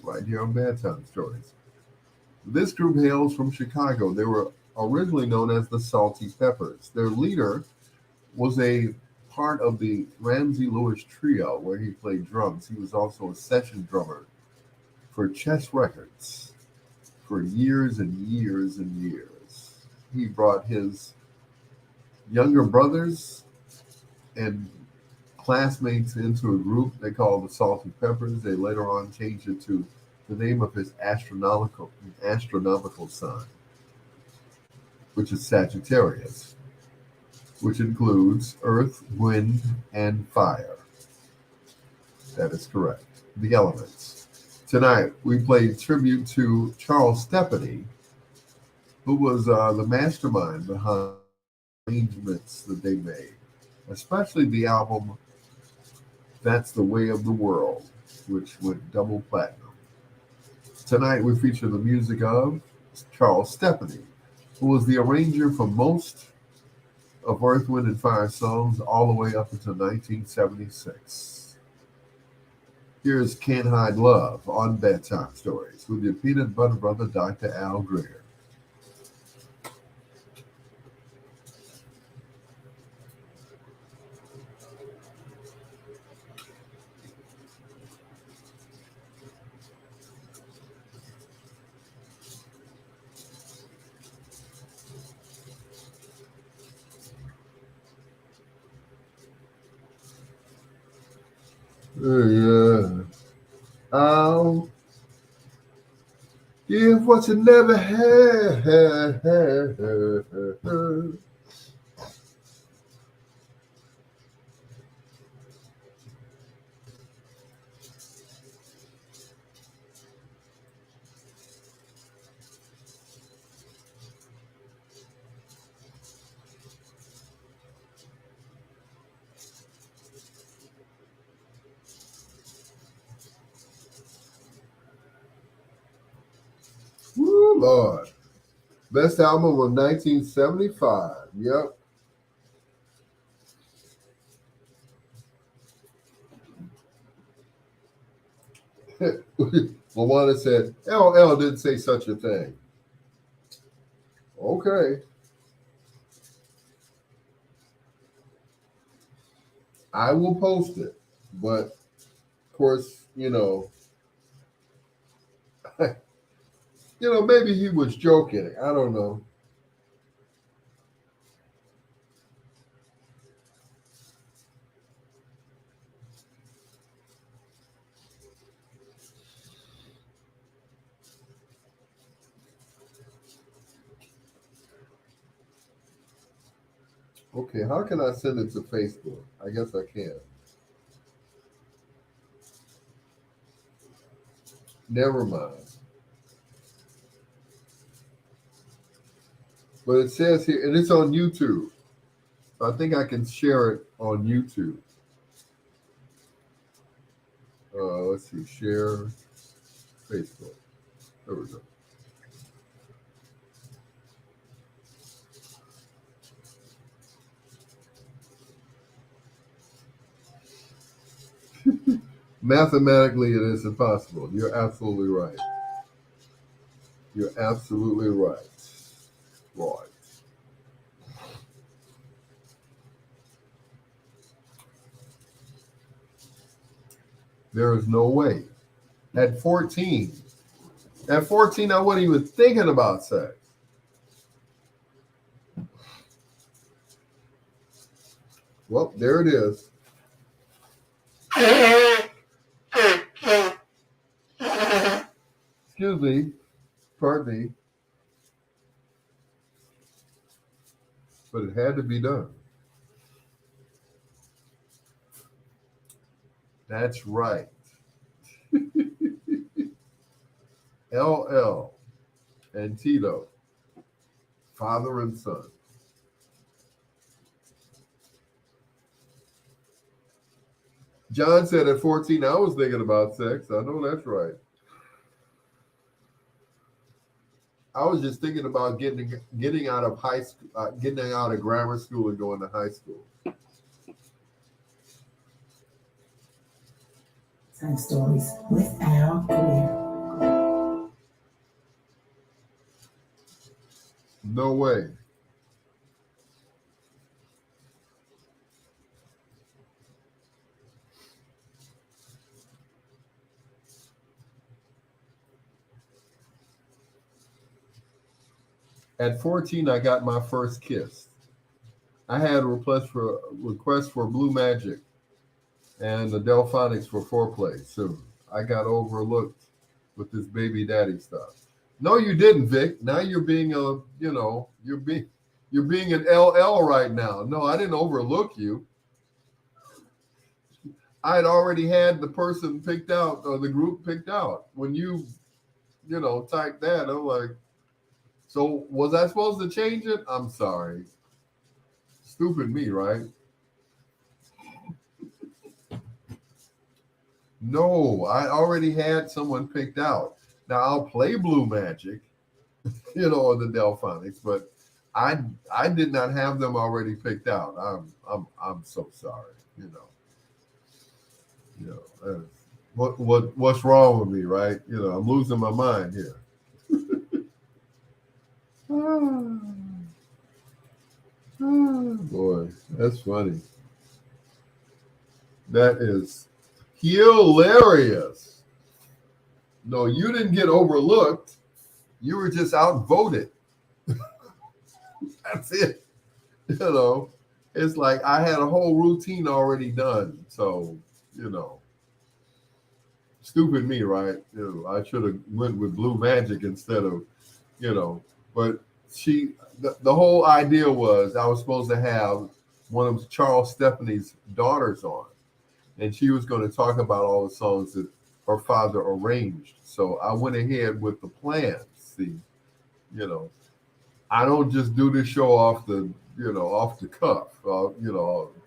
right here on Bedtime Stories. This group hails from Chicago. They were originally known as the Salty Peppers. Their leader was a part of the Ramsey Lewis trio where he played drums. He was also a session drummer for Chess Records for years and years and years. He brought his younger brothers and classmates into a group they called the Salty Peppers. They later on changed it to the name of his astronomical sign, which is Sagittarius, which includes earth, wind, and fire. That is correct. The elements. Tonight, we played tribute to Charles Stepney, who was the mastermind behind arrangements that they made, especially the album That's the Way of the World, which went double platinum. Tonight, we feature the music of Charles Stepney, who was the arranger for most of Earth, Wind, and Fire songs all the way up until 1976. Here's Can't Hide Love on Bedtime Stories with your peanut butter brother, Dr. Al Greer. Yeah. I'll give what you never had. Lord. Best album of 1975. Yep. Luana said, LL didn't say such a thing. Okay. I will post it. But, of course, maybe he was joking. I don't know. Okay, how can I send it to Facebook? I guess I can. Never mind. But it says here, and it's on YouTube. So I think I can share it on YouTube. Let's see, share Facebook. There we go. Mathematically, it is impossible. You're absolutely right. You're absolutely right. Right. There is no way. At 14, I wasn't even thinking about sex. Well, there it is. Excuse me. Pardon me. But it had to be done. That's right. LL and Tito, father and son. John said at 14, I was thinking about sex. I know that's right. I was just thinking about getting out of high school, getting out of grammar school and going to high school. Time stories with Greer. No way. At 14, I got my first kiss. I had a request for Blue Magic and the Delphonics for foreplay soon. I got overlooked with this baby daddy stuff. No, you didn't, Vic. Now you're being you're being an LL right now. No, I didn't overlook you. I had already had the person picked out or the group picked out. When you typed that, I'm like, so was I supposed to change it? I'm sorry. Stupid me, right? No, I already had someone picked out. Now I'll play Blue Magic, or the Delphonics, but I did not have them already picked out. I'm so sorry. What's wrong with me, right? I'm losing my mind here. Boy, that's funny. That is hilarious. No, you didn't get overlooked. You were just outvoted. That's it. It's like I had a whole routine already done. So, stupid me, right? I should have went with Blue Magic instead of, but the whole idea was I was supposed to have one of Charles Stephanie's daughters on, and she was going to talk about all the songs that her father arranged. So I went ahead with the plan. See, I don't just do this show off the cuff,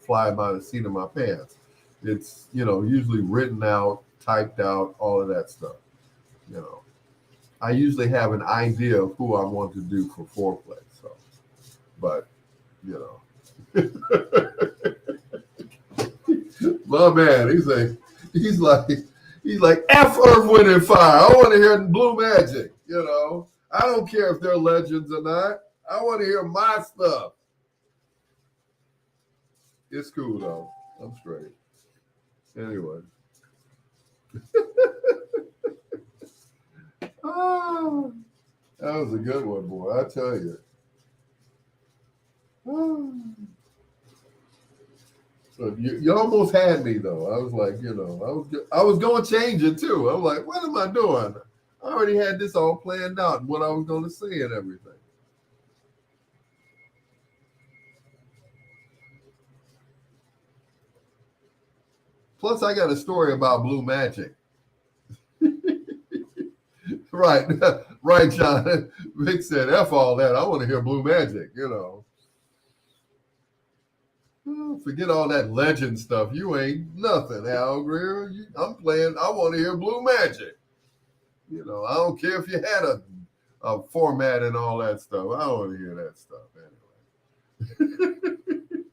fly by the seat of my pants. It's, usually written out, typed out, all of that stuff, I usually have an idea of who I want to do for foreplay. So, but you know, my man, he's like, he's like F Earth, Wind and Fire. I want to hear Blue Magic. You know, I don't care if they're legends or not. I want to hear my stuff. It's cool though. I'm straight. Anyway. Ah, that was a good one, boy. I tell you. Ah. So you almost had me though. I was like, I was going to change it too. I was like, what am I doing? I already had this all planned out, what I was going to say and everything. Plus, I got a story about blue magic. Right, right, John. Vic said, "F all that. I want to hear blue magic." Forget all that legend stuff. You ain't nothing, Al Greer. I'm playing. I want to hear blue magic. I don't care if you had a format and all that stuff. I don't want to hear that stuff anyway.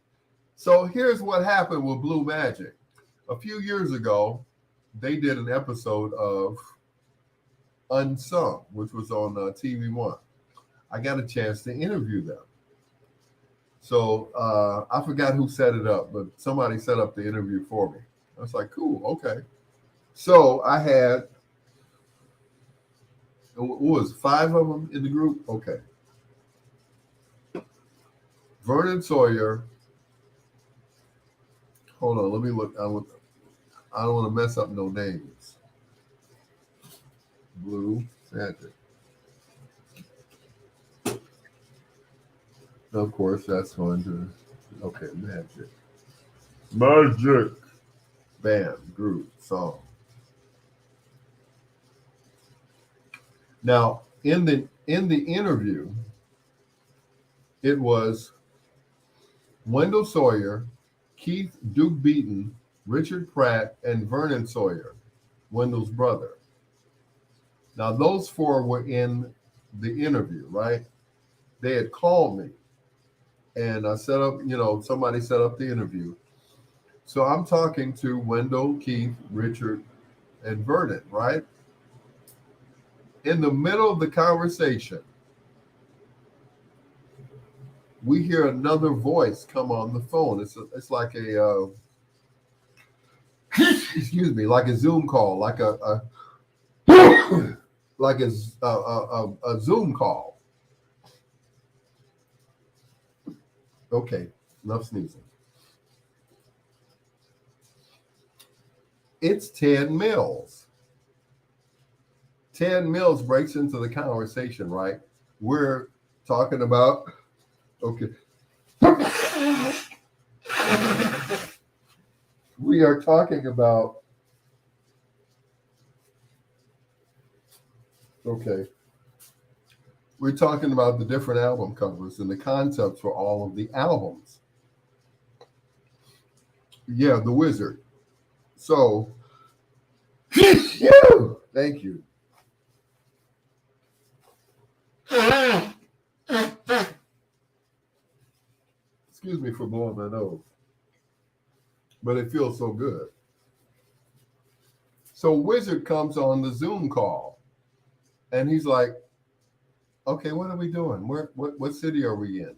So here's what happened with Blue Magic. A few years ago, they did an episode of Unsung, which was on TV One. I got a chance to interview them. So I forgot who set it up, but somebody set up the interview for me. I was like, cool, okay. So I had, what was it, 5 of them in the group? Okay. Vernon Sawyer. Hold on, let me look. I don't want to mess up no names. Blue Magic. Of course, that's going to, okay, Magic. Magic. Band, group, song. Now, in the interview, it was Wendell Sawyer, Keith Duke Beaton, Richard Pratt, and Vernon Sawyer, Wendell's brother. Now, those 4 were in the interview, right? They had called me, and I set up, somebody set up the interview. So I'm talking to Wendell, Keith, Richard, and Vernon, right? In the middle of the conversation, we hear another voice come on the phone. It's like a excuse me, like a Zoom call, like a like a Zoom call. Okay, enough sneezing. It's Ted Mills. Ted Mills breaks into the conversation, right? We're talking about, okay. We are talking about, okay. We're talking about the different album covers and the concepts for all of the albums. Yeah, The Wizard. So, thank you. Excuse me for blowing my nose, but it feels so good. So Wizard comes on the Zoom call, and he's like, "Okay, what are we doing? What city are we in?"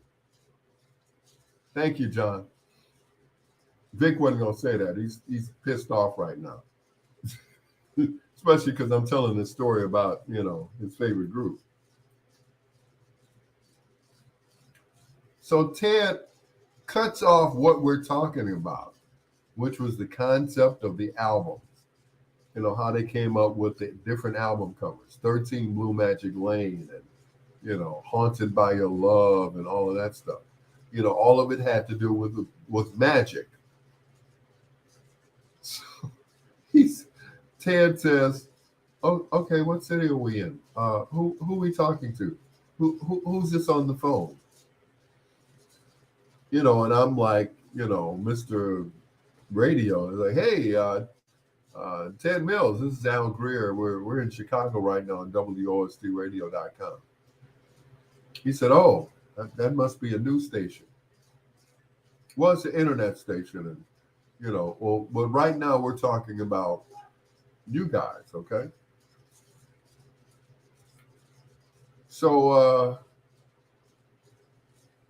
Thank you, John. Vic wasn't gonna say that. He's pissed off right now, especially because I'm telling this story about his favorite group. So Ted cuts off what we're talking about, which was the concept of the albums. How they came up with the different album covers, 13 Blue Magic Lane and, Haunted by Your Love and all of that stuff. All of it had to do with magic. So Ted says, "Oh, okay, what city are we in? Who are we talking to? Who's this on the phone?" And I'm like, Mr. Radio, like, "Hey, Ted Mills, this is Al Greer. We're in Chicago right now on WOSTradio.com. He said, "Oh, that must be a news station." Well, it's an internet station, and well, but right now we're talking about you guys, okay? So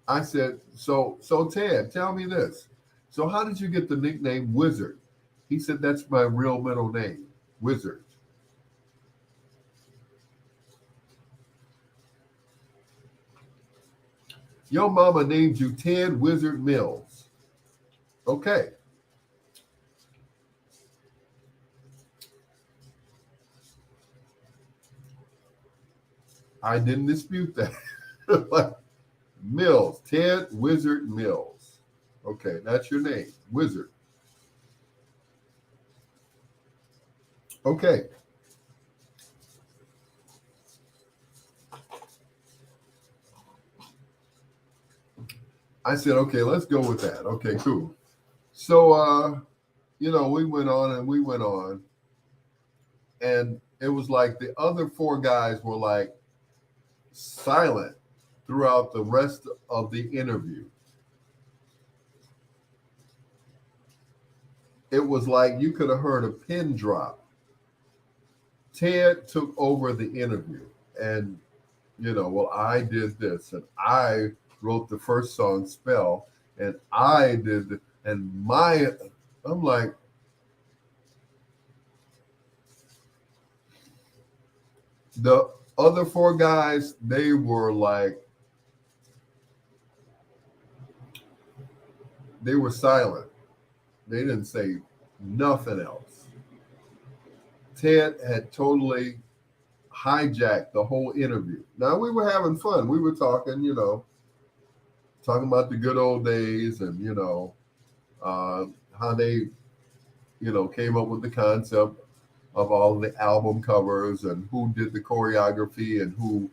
I said, so Ted, tell me this. So how did you get the nickname Wizard? He said, that's my real middle name, Wizard. Your mama named you Ted Wizard Mills. Okay. I didn't dispute that. Like, Mills, Ted Wizard Mills. Okay, that's your name, Wizard. Okay. I said, okay, let's go with that. Okay, cool. So, we went on and we went on, and it was like the other four guys were like silent throughout the rest of the interview. It was like you could have heard a pin drop. Ted took over the interview, and well, I did this, and I wrote the first song, Spell, and I did, and I'm like, the other four guys, they were like, they were silent. They didn't say nothing else. Ted had totally hijacked the whole interview. Now we were having fun. We were talking, talking about the good old days, and how they, came up with the concept of all the album covers and who did the choreography and who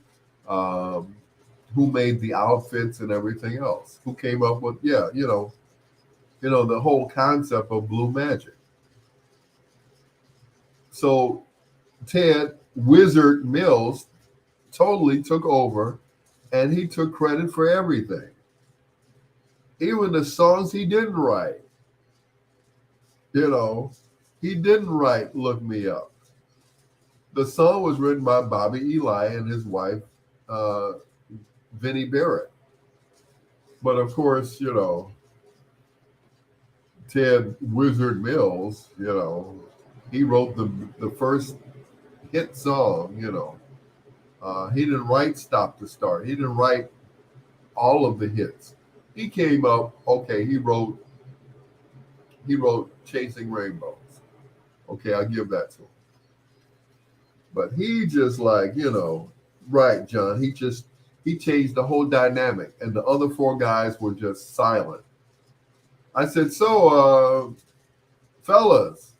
made the outfits and everything else. Who came up with the whole concept of Blue Magic. So Ted Wizard Mills totally took over, and he took credit for everything. Even the songs he didn't write. He didn't write Look Me Up. The song was written by Bobby Eli and his wife, Vinnie Barrett. But of course, Ted Wizard Mills, he wrote the first hit song, he didn't write Stop to Start. He didn't write all of the hits. He came up, okay, he wrote Chasing Rainbows. Okay, I'll give that to him. But he just like, right, John, he changed the whole dynamic, and the other four guys were just silent. I said, so fellas,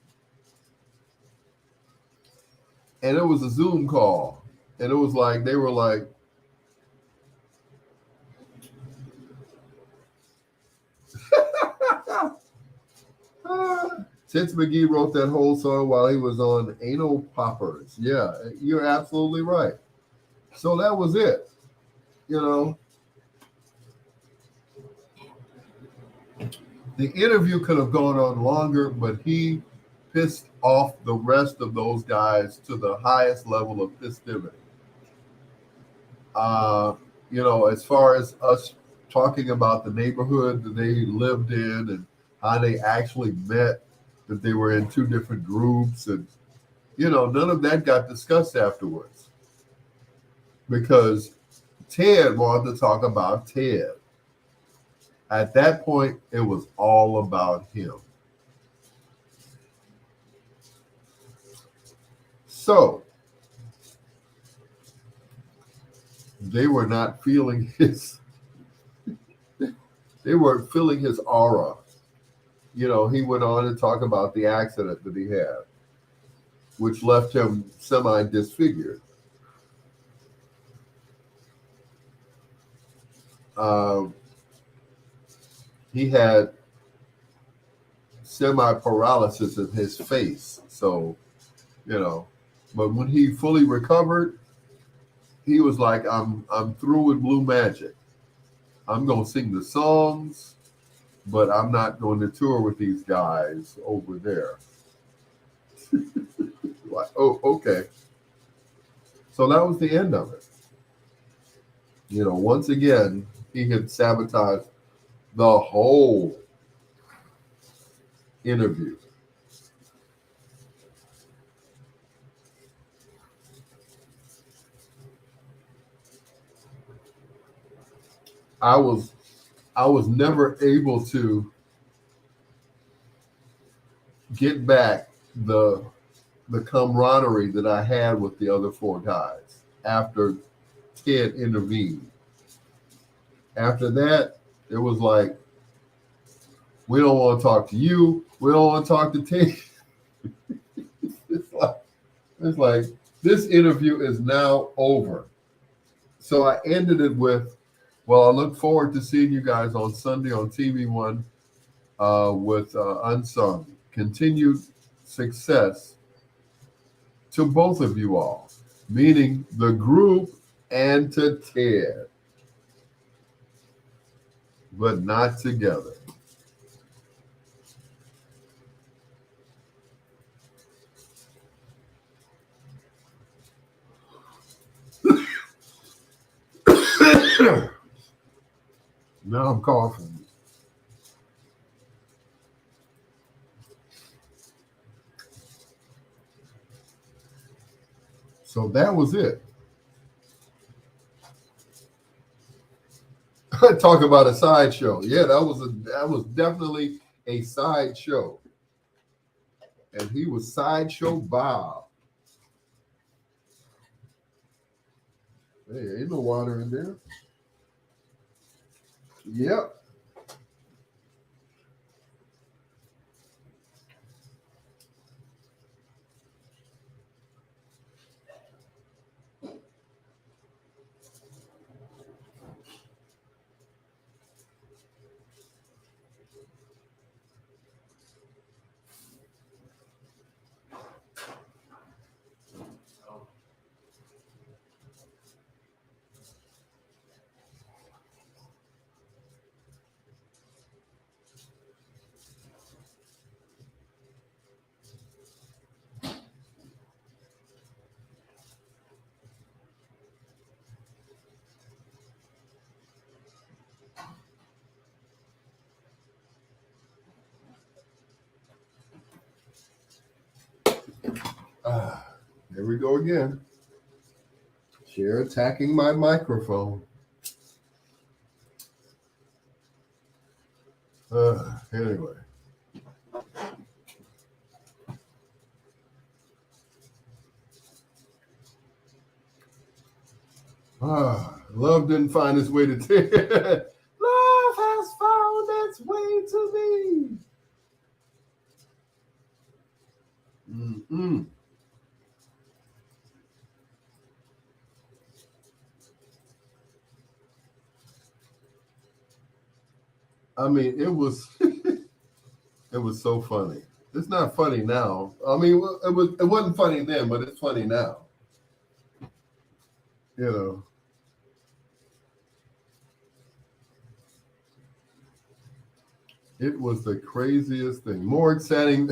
and it was a Zoom call, and it was like they were like, Tits McGee wrote that whole song while he was on Anal Poppers. Yeah, you're absolutely right. So that was it. The interview could have gone on longer, but he pissed off the rest of those guys to the highest level of festivity. As far as us talking about the neighborhood that they lived in and how they actually met, that they were in two different groups, and none of that got discussed afterwards because Ted wanted to talk about Ted. At that point, it was all about him. So they were not feeling they weren't feeling his aura. He went on to talk about the accident that he had, which left him semi-disfigured. He had semi-paralysis in his face. So, you know, but when he fully recovered, he was like, I'm through with Blue Magic. I'm gonna sing the songs, but I'm not going to tour with these guys over there. Like, oh, okay. So that was the end of it. You know, once again, he had sabotaged the whole interview. I was never able to get back the camaraderie that I had with the other four guys after Ted intervened. After that, it was like, we don't want to talk to you. We don't want to talk to Ted. it's like this interview is now over. So I ended it with, well, I look forward to seeing you guys on Sunday on TV1 with Unsung. Continued success to both of you all, meaning the group and to Ted, but not together. Now I'm coughing. So that was it. Talk about a sideshow. Yeah, that was definitely a sideshow. And he was Sideshow Bob. Hey, ain't no water in there. Yep. There we go again. Chair attacking my microphone. Anyway. Love didn't find its way to Ted. Love has found its way to me. Mm-mm. I mean, it was it was so funny. It's not funny now. I mean, it wasn't funny then, but it's funny now. You know. It was the craziest thing. More exciting,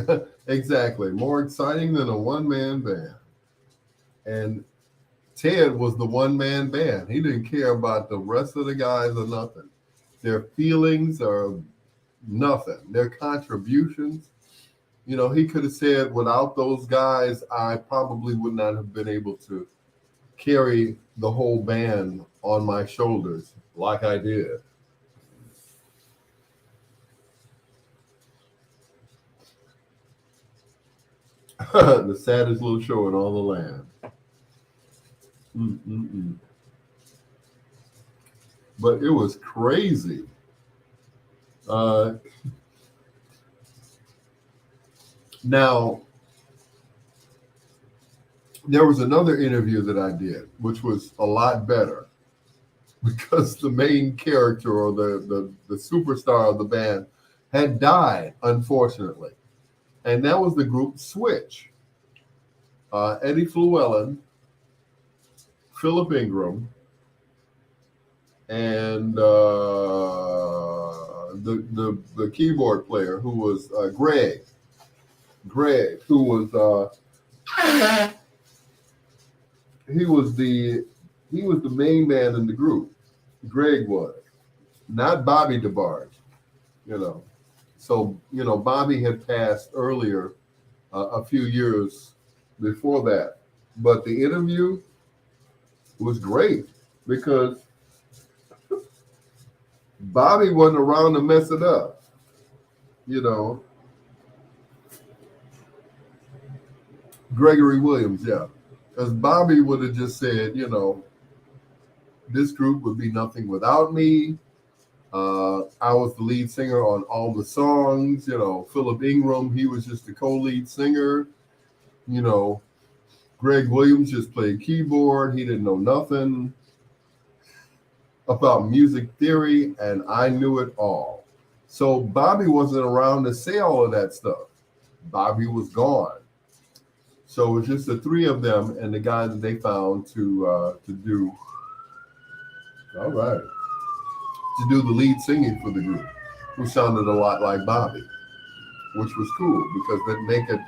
exactly. More exciting than a one-man band. And Ted was the one-man band. He didn't care about the rest of the guys or nothing. Their feelings or nothing. Their contributions. You know, he could have said, without those guys, I probably would not have been able to carry the whole band on my shoulders like I did. The saddest little show in all the land. Mm-mm-mm. But it was crazy. Now, there was another interview that I did, which was a lot better because the main character or the superstar of the band had died, unfortunately. And that was the group Switch. Eddie Llewellyn, Philip Ingram, and the keyboard player who was Greg. Greg, who was he was the main man in the group. Greg was not Bobby DeBarge, you know. So Bobby had passed earlier, a few years before that. But the interview was great because Bobby wasn't around to mess it up, you know. Gregory Williams, yeah. Because Bobby would have just said, this group would be nothing without me. I was the lead singer on all the songs. Philip Ingram, he was just the co-lead singer. Greg Williams just played keyboard. He didn't know nothing about music theory, and I knew it all. So Bobby wasn't around to say all of that stuff. Bobby was gone. So it was just the three of them and the guy that they found to do. All right. To do the lead singing for the group, who sounded a lot like Bobby, which was cool because then they could,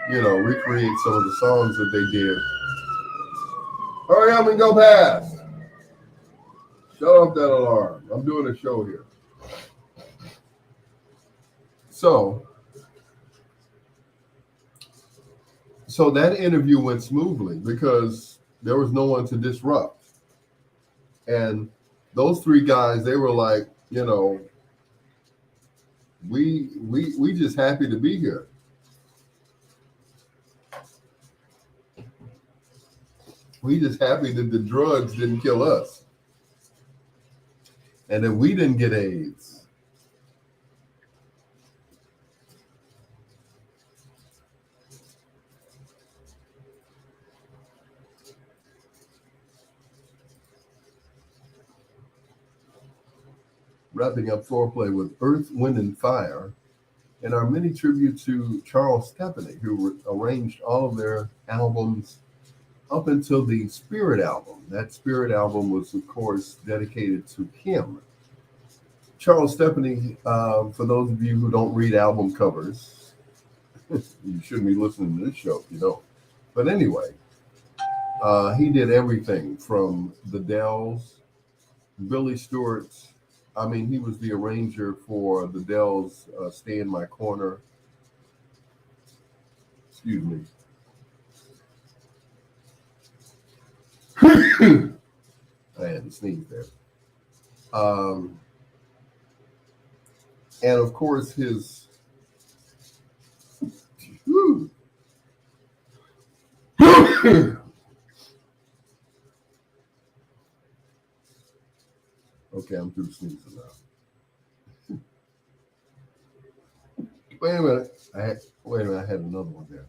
recreate some of the songs that they did. Hurry up and go past. Shut off that alarm. I'm doing a show here. So that interview went smoothly because there was no one to disrupt. And those three guys, they were like, we just happy to be here. We just happy that the drugs didn't kill us. And that we didn't get AIDS. Wrapping up foreplay with Earth, Wind, and Fire, and our mini tribute to Charles Stepney, who arranged all of their albums up until the Spirit album. That Spirit album was, of course, dedicated to him. Charles Stepney, for those of you who don't read album covers, you shouldn't be listening to this show if you don't. But anyway, he did everything from the Dells, Billy Stewart's. I mean, he was the arranger for the Dells' Stay in My Corner. Excuse me. I had to sneeze there. And of course, his. Okay, I'm through sneezing now. Wait a minute. I had another one there.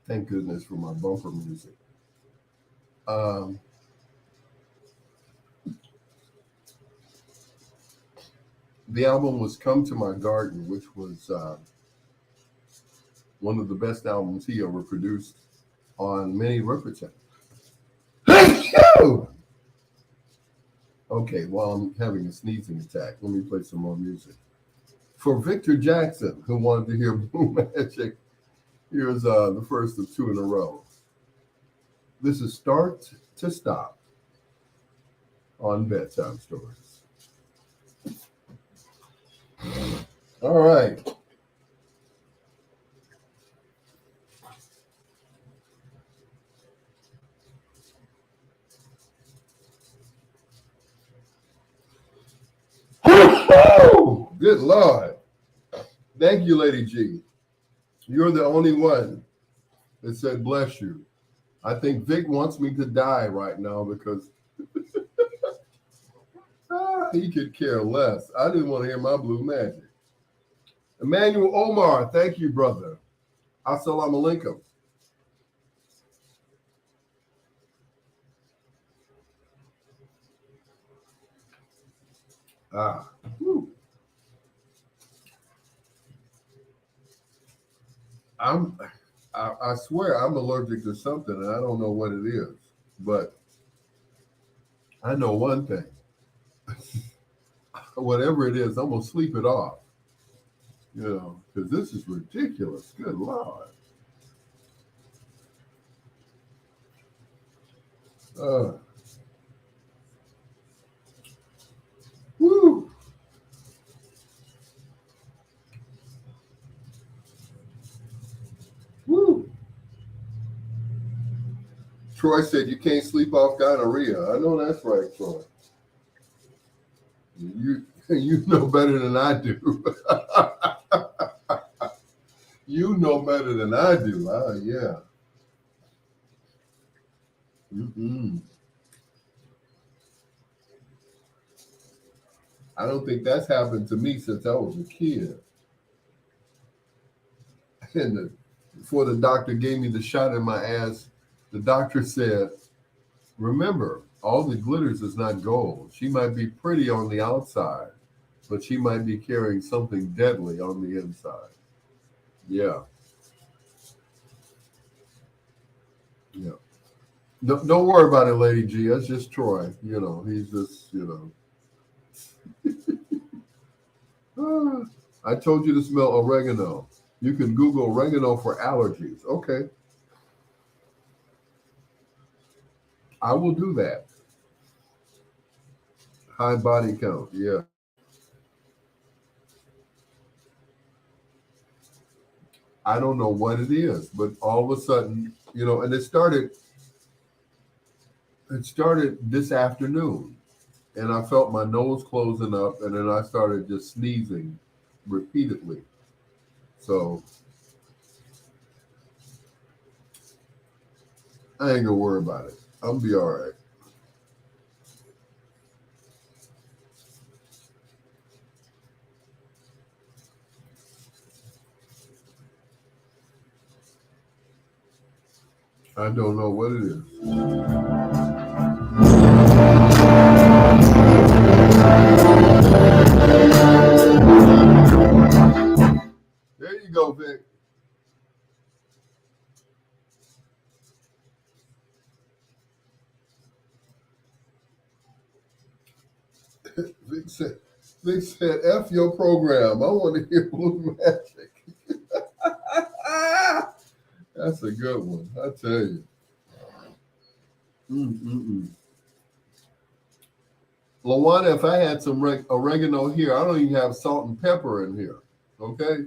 Thank goodness for my bumper music. The album was Come to My Garden, which was one of the best albums he ever produced on many records. Okay, while I'm having a sneezing attack, let me play some more music. For Victor Jackson, who wanted to hear Blue Magic, here's the first of two in a row. This is Start to Stop on Bedtime Stories. All right. Oh, good Lord. Thank you, Lady G. You're the only one that said bless you. I think Vic wants me to die right now because he could care less. I didn't want to hear my Blue Magic. Emmanuel Omar, thank you, brother. Assalamu alaikum. Ah, whew. I'm. I swear I'm allergic to something, and I don't know what it is. But I know one thing: whatever it is, I'm gonna sleep it off. Because this is ridiculous. Good Lord. Uh, woo, woo. Troy said you can't sleep off gonorrhea. I know that's right, Troy. You you know better than I do. You know better than I do. Yeah. Mm-mm. I don't think that's happened to me since I was a kid. And before the doctor gave me the shot in my ass, the doctor said, "Remember, all the glitters is not gold. She might be pretty on the outside, but she might be carrying something deadly on the inside." Yeah, yeah. Don't worry about it, Lady G. That's just Troy. He's just, I told you to smell oregano. You can Google oregano for allergies. Okay, I will do that. High body count. Yeah. I don't know what it is, but all of a sudden, and it started this afternoon, and I felt my nose closing up, and then I started just sneezing repeatedly. So I ain't gonna worry about it. I'll be all right. I don't know what it is. There you go, Vic. Vic said, Vic said, "F your program. I want to hear Blue Magic." That's a good one. I tell you. Mm-mm-mm. Lawana, if I had some oregano here, I don't even have salt and pepper in here. Okay?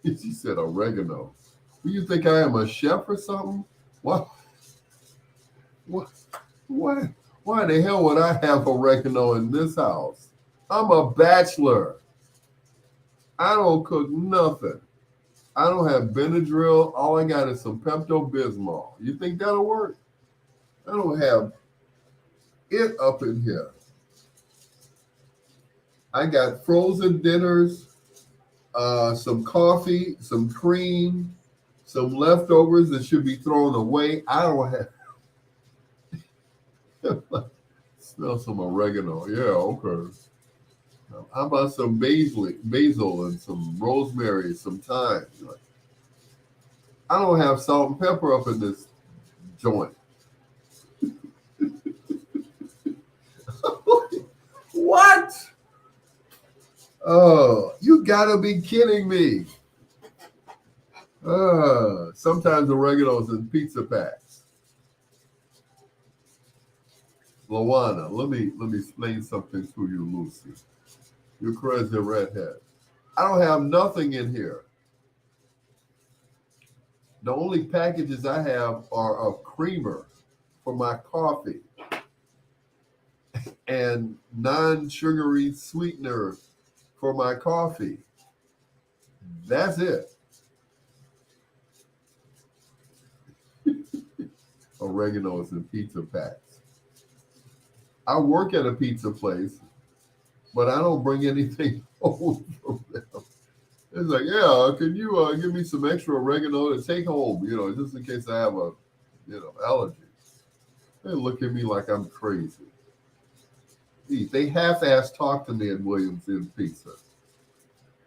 She said oregano. Do you think I am a chef or something? What? What? What? Why the hell would I have oregano in this house? I'm a bachelor. I don't cook nothing. I don't have Benadryl. All I got is some Pepto Bismol. You think that'll work? I don't have it up in here. I got frozen dinners, some coffee, some cream, some leftovers that should be thrown away. I don't have. Smell some oregano. Yeah, okay. How about some basil and some rosemary, some thyme? I don't have salt and pepper up in this joint. What? Oh, you gotta be kidding me. Sometimes oregano's in pizza packs. Lawana, let me explain something to you, Lucy. You're crazy redhead. I don't have nothing in here. The only packages I have are of creamer for my coffee and non-sugary sweetener for my coffee. That's it. Oregano is in pizza packs. I work at a pizza place, but I don't bring anything home from them. It's like, yeah, can you give me some extra oregano to take home, just in case I have allergy. They look at me like I'm crazy. eat. They half-ass talked to me at Williams Inn Pizza.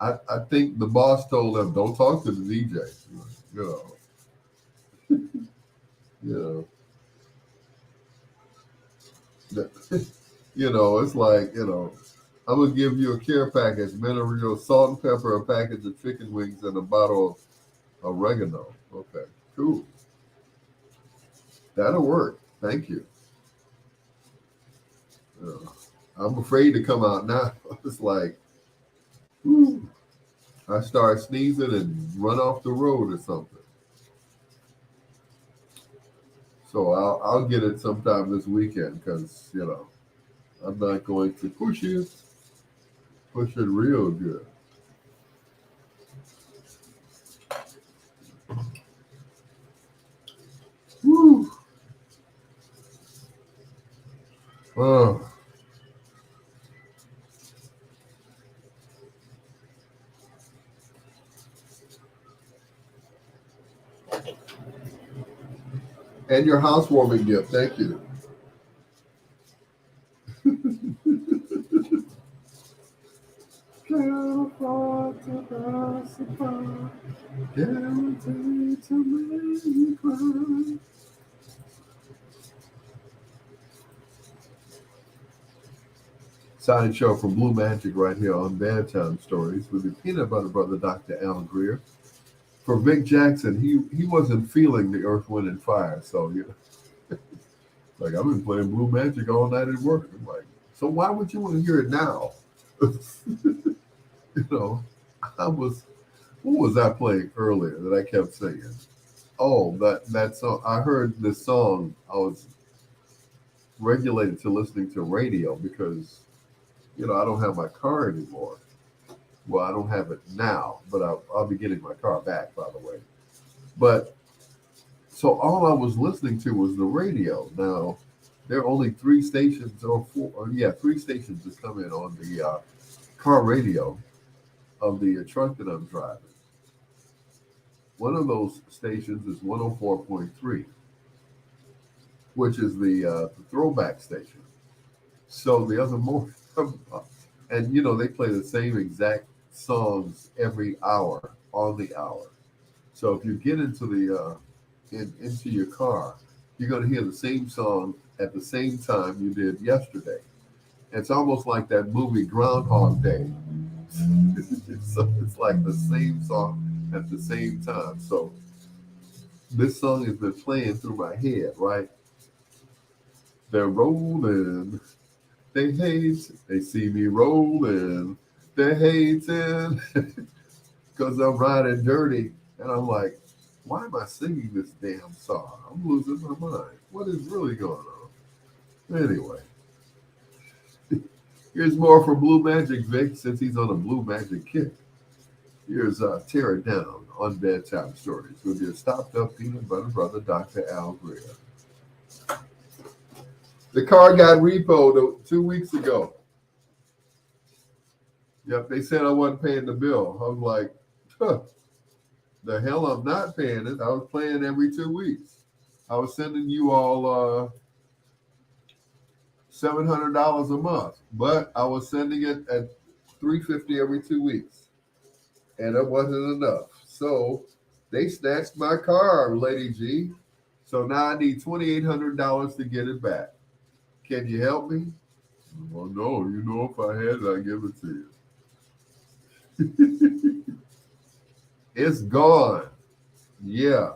I think the boss told them, "Don't talk to the DJ." You know, you know, it's like, I'm gonna give you a care package, mineral salt and pepper, a package of chicken wings, and a bottle of oregano. Okay, cool. That'll work. Thank you. Uh, I'm afraid to come out now. It's like, whew, I start sneezing and run off the road or something. So I'll get it sometime this weekend because I'm not going to push it real good. Woo. Oh. And your housewarming gift, thank you. Can't afford to pacify, guaranteed to make you cry. Sideshow from Blue Magic right here on Bedtime Stories with the peanut butter brother, Dr. Al Greer. For Vic Jackson, he wasn't feeling the Earth, Wind, and Fire. So, like, I've been playing Blue Magic all night at work. I'm like, so why would you want to hear it now? you know, I was, what was I playing earlier that I kept singing? Oh, that song. I heard this song. I was regulated to listening to radio because, I don't have my car anymore. Well, I don't have it now, but I'll be getting my car back, by the way. But so all I was listening to was the radio. Now, there are only three stations or four, or yeah, three stations that come in on the car radio of the truck that I'm driving. One of those stations is 104.3, which is the throwback station. So the other morning, and they play the same exact songs every hour on the hour. So if you get into into your car, you're going to hear the same song at the same time you did yesterday. It's almost like that movie Groundhog Day. So it's like the same song at the same time. So this song has been playing through my head, right? They're rolling. They hate. They see me rolling. They're hating because I'm riding dirty. And I'm like, why am I singing this damn song? I'm losing my mind. What is really going on? Anyway, here's more from Blue Magic Vic since he's on a Blue Magic kick. Here's Tear It Down on Bedtime Stories with your stopped up peanut butter brother, Dr. Al Greer. The car got repoed 2 weeks ago. Yep, they said I wasn't paying the bill. I was like, huh, the hell I'm not paying it. I was paying every 2 weeks. I was sending you all $700 a month, but I was sending it at $350 every 2 weeks, and it wasn't enough. So they snatched my car, Lady G. So now I need $2,800 to get it back. Can you help me? Well, no. If I had it, I'd give it to you. It's gone. Yeah.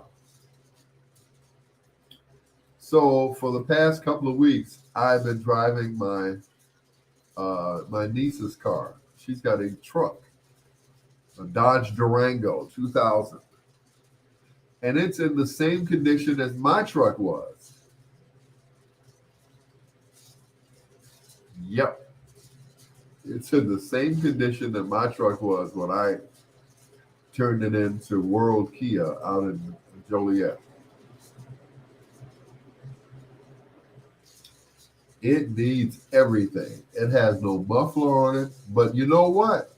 So for the past couple of weeks, I've been driving my niece's car. She's got a truck, a Dodge Durango 2000, and it's in the same condition as my truck was. Yep. It's in the same condition that my truck was when I turned it into World Kia out in Joliet. It needs everything. It has no muffler on it, but you know what?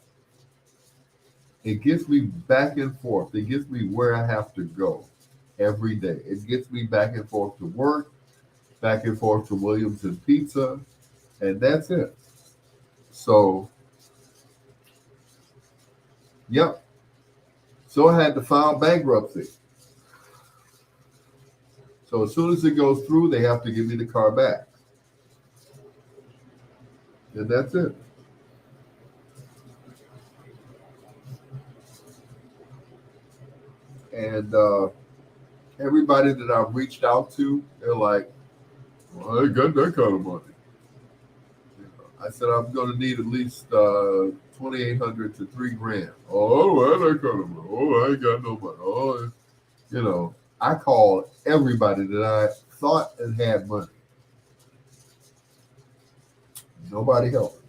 It gets me back and forth. It gets me where I have to go every day. It gets me back and forth to work, back and forth to Williams and Pizza, And that's it. So, yep. So I had to file bankruptcy. So as soon as it goes through, they have to give me the car back. And that's it. And everybody that I've reached out to, they're like, well, I ain't got that kind of money. I said, I'm going to need at least 2,800 to 3 grand. Oh, I ain't that kind of money. Oh, I ain't got no money. Oh, you know, I called everybody that I thought had money. Nobody helped.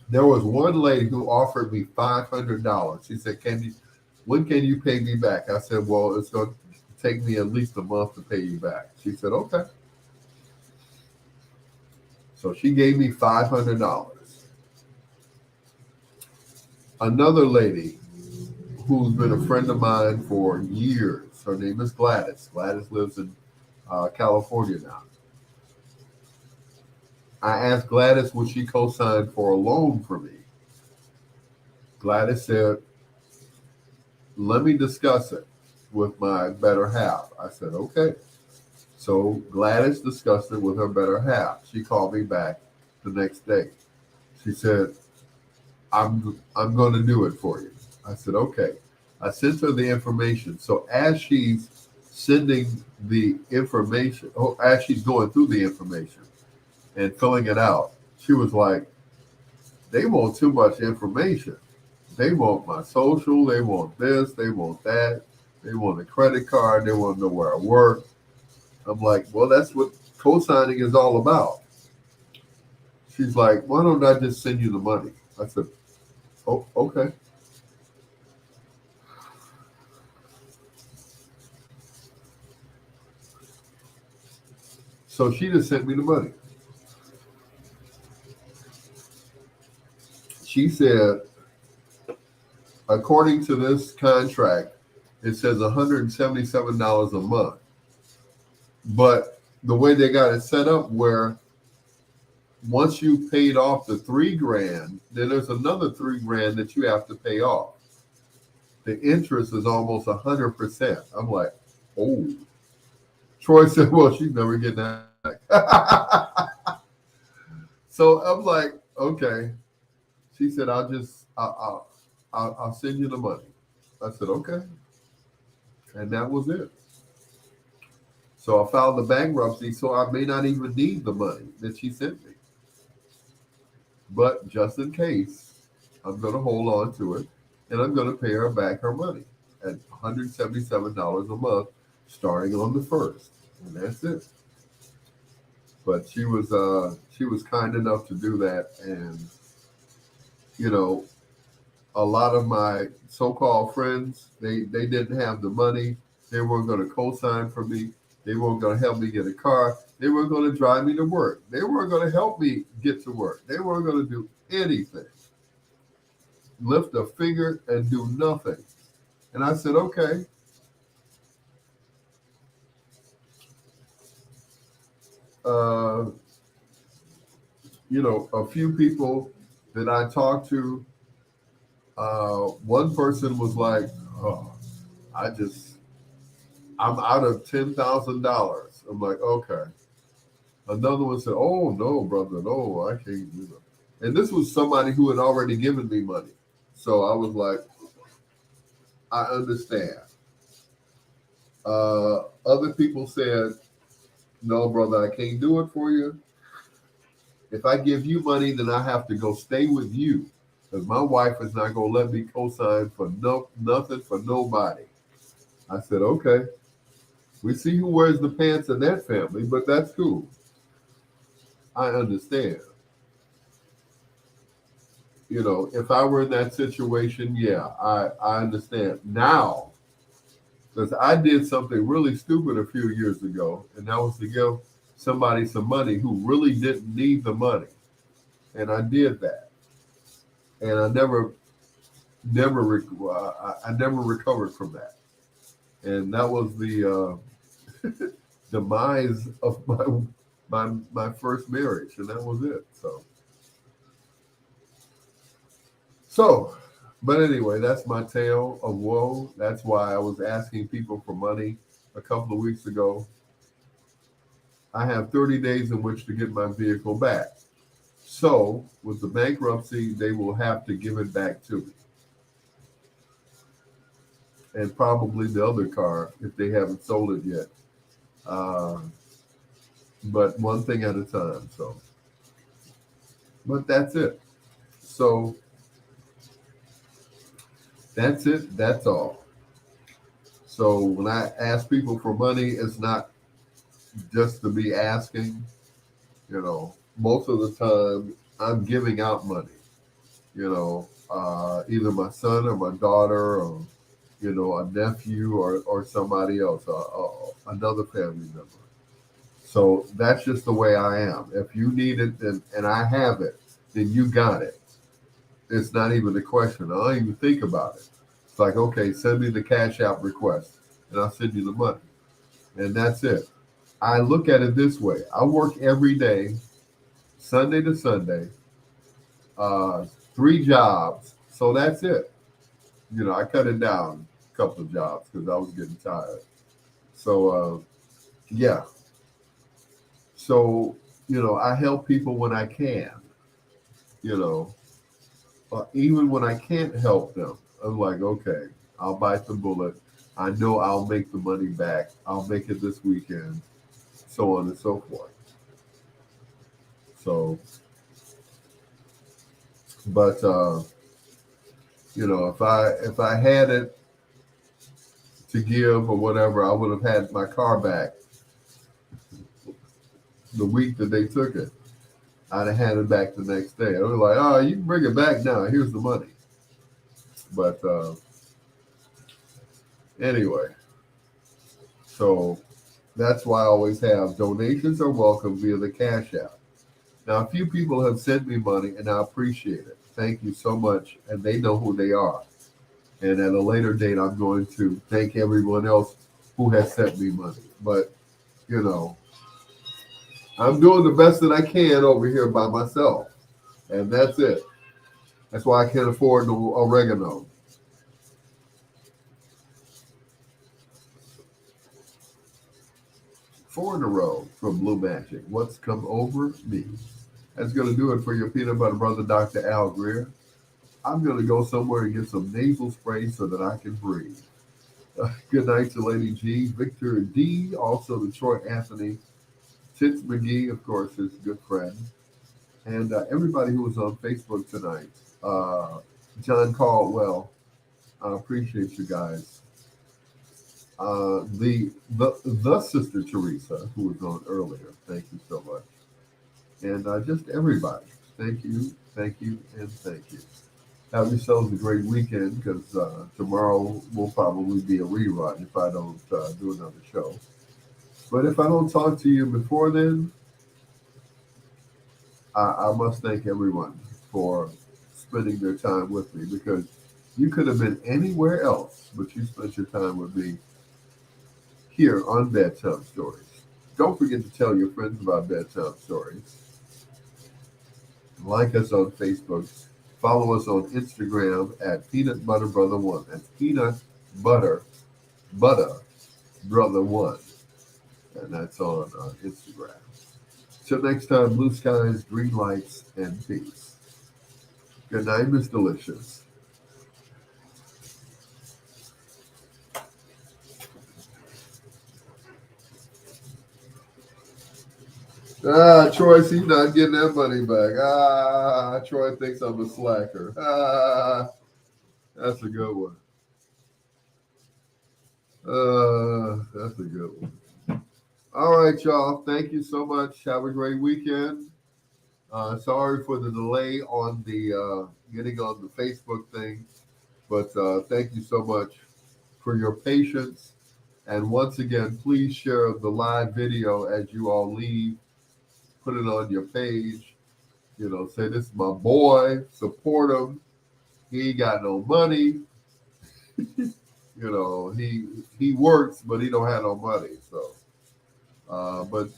There was one lady who offered me $500. She said, when can you pay me back? I said, well, it's going to take me at least a month to pay you back. She said, okay. So she gave me $500. Another lady who's been a friend of mine for years, her name is Gladys. Gladys lives in California now. I asked Gladys, would she co-sign for a loan for me? Gladys said, let me discuss it with my better half. I said, okay. So Gladys discussed it with her better half. She called me back the next day. She said, I'm going to do it for you. I said, okay. I sent her the information. So as she's sending the information, as she's going through the information and filling it out, she was like, they want too much information. They want my social, they want this, they want that, they want a credit card, they want to know where I work. I'm like, well, that's what co-signing is all about. She's like, why don't I just send you the money? I said, oh, okay. So she just sent me the money. She said, according to this contract, it says $177 a month. But the way they got it set up, where once you paid off the 3 grand, then there's another 3 grand that you have to pay off. The interest is almost 100%. I'm like, oh. Troy said, well, she's never getting that. So I'm like, okay. She said, I'll send you the money. I said, okay. And that was it. So I filed the bankruptcy, so I may not even need the money that she sent me. But just in case, I'm going to hold on to it, and I'm going to pay her back her money at $177 a month, starting on the 1st, and that's it. But she was kind enough to do that, and you know, a lot of my so-called friends, they didn't have the money. They weren't going to co-sign for me. They weren't going to help me get a car. They weren't going to drive me to work. They weren't going to help me get to work. They weren't going to do anything. Lift a finger and do nothing. And I said, okay. A few people that I talked to, one person was like, oh, I'm out of $10,000. I'm like, okay. Another one said, oh, no, brother, no, I can't do that. And this was somebody who had already given me money. So I was like, I understand. Other people said, no, brother, I can't do it for you. If I give you money, then I have to go stay with you, because my wife is not going to let me co-sign for nothing for nobody. I said, okay. We see who wears the pants in that family, but that's cool. I understand. If I were in that situation, yeah, I understand now. Because I did something really stupid a few years ago, and that was to give somebody some money who really didn't need the money. And I did that. And I never recovered from that. And that was demise of my first marriage, and that was it. So, but anyway, that's my tale of woe. That's why I was asking people for money a couple of weeks ago. I have 30 days in which to get my vehicle back. So, with the bankruptcy, they will have to give it back to me, and probably the other car if they haven't sold it yet. Uh, but one thing at a time. So, but that's it. So that's it. That's all. So when I ask people for money, it's not just to be asking. Most of the time I'm giving out money. Either my son or my daughter, or a nephew or somebody else, another family member. So that's just the way I am. If you need it, and I have it, then you got it. It's not even a question. I don't even think about it. It's like, okay, send me the Cash App request, and I'll send you the money, and that's it. I look at it this way: I work every day, Sunday to Sunday, uh, 3 jobs, so that's it. I cut it down a couple of jobs because I was getting tired. So yeah, so I help people when I can. You know, even when I can't help them, I'm like, okay, I'll bite the bullet. I know I'll make the money back. I'll make it this weekend, so on and so forth. So, but if I had it to give or whatever, I would have had my car back the week that they took it. I'd have had it back the next day. I was like, oh, you can bring it back now. Here's the money. But anyway, so that's why I always have donations are welcome via the Cash App. Now, a few people have sent me money, and I appreciate it. Thank you so much. And they know who they are. And at a later date, I'm going to thank everyone else who has sent me money. But, you know, I'm doing the best that I can over here by myself. And that's it. That's why I can't afford no oregano. 4 in a row from Blue Magic. What's come over me? That's going to do it for your peanut butter brother, Dr. Al Greer. I'm going to go somewhere and get some nasal spray so that I can breathe. Good night to Lady G, Victor D, also Detroit Anthony, Tits McGee, of course, his good friend, and everybody who was on Facebook tonight. John Caldwell, I appreciate you guys. The Sister Teresa, who was on earlier, thank you so much. And just everybody, thank you, and thank you. Have yourselves a great weekend because tomorrow will probably be a rerun if I don't do another show. But if I don't talk to you before then, I must thank everyone for spending their time with me because you could have been anywhere else, but you spent your time with me here on Bedtime Stories. Don't forget to tell your friends about Bedtime Stories. Like us on Facebook. Follow us on Instagram at Peanut Butter Brother One. That's Peanut Butter Brother One, and that's on Instagram. Till next time, blue skies, green lights, and peace. Good night, Miss Delicious. Troy, he's not getting that money back. Troy thinks I'm a slacker. That's a good one. That's a good one. All right, y'all. Thank you so much. Have a great weekend. Sorry for the delay on the getting on the Facebook thing, but thank you so much for your patience. And once again, please share the live video as you all leave. Put it on your page. Say this is my boy. Support him. He ain't got no money. He works, but he don't have no money. So But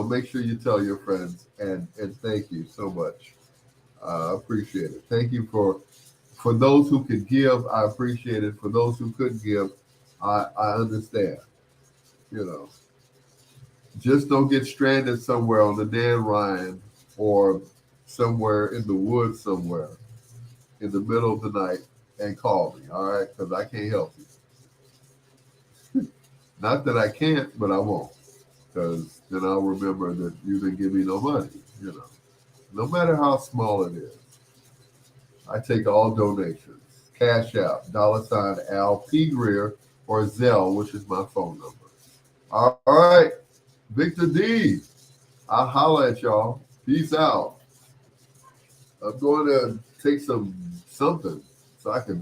make sure you tell your friends, and thank you so much. I appreciate it. Thank you for those who could give. I appreciate it. For those who couldn't give, I understand. You know, just don't get stranded somewhere on the Dan Ryan or somewhere in the woods somewhere in the middle of the night and call me. All right, because I can't help you. Not that I can't, but I won't. Because then I'll remember that you didn't give me no money. No matter how small it is. I take all donations. Cash App, $ Al P. Greer, or Zelle, which is my phone number. All right, Victor D. I'll holler at y'all. Peace out. I'm going to take something so I can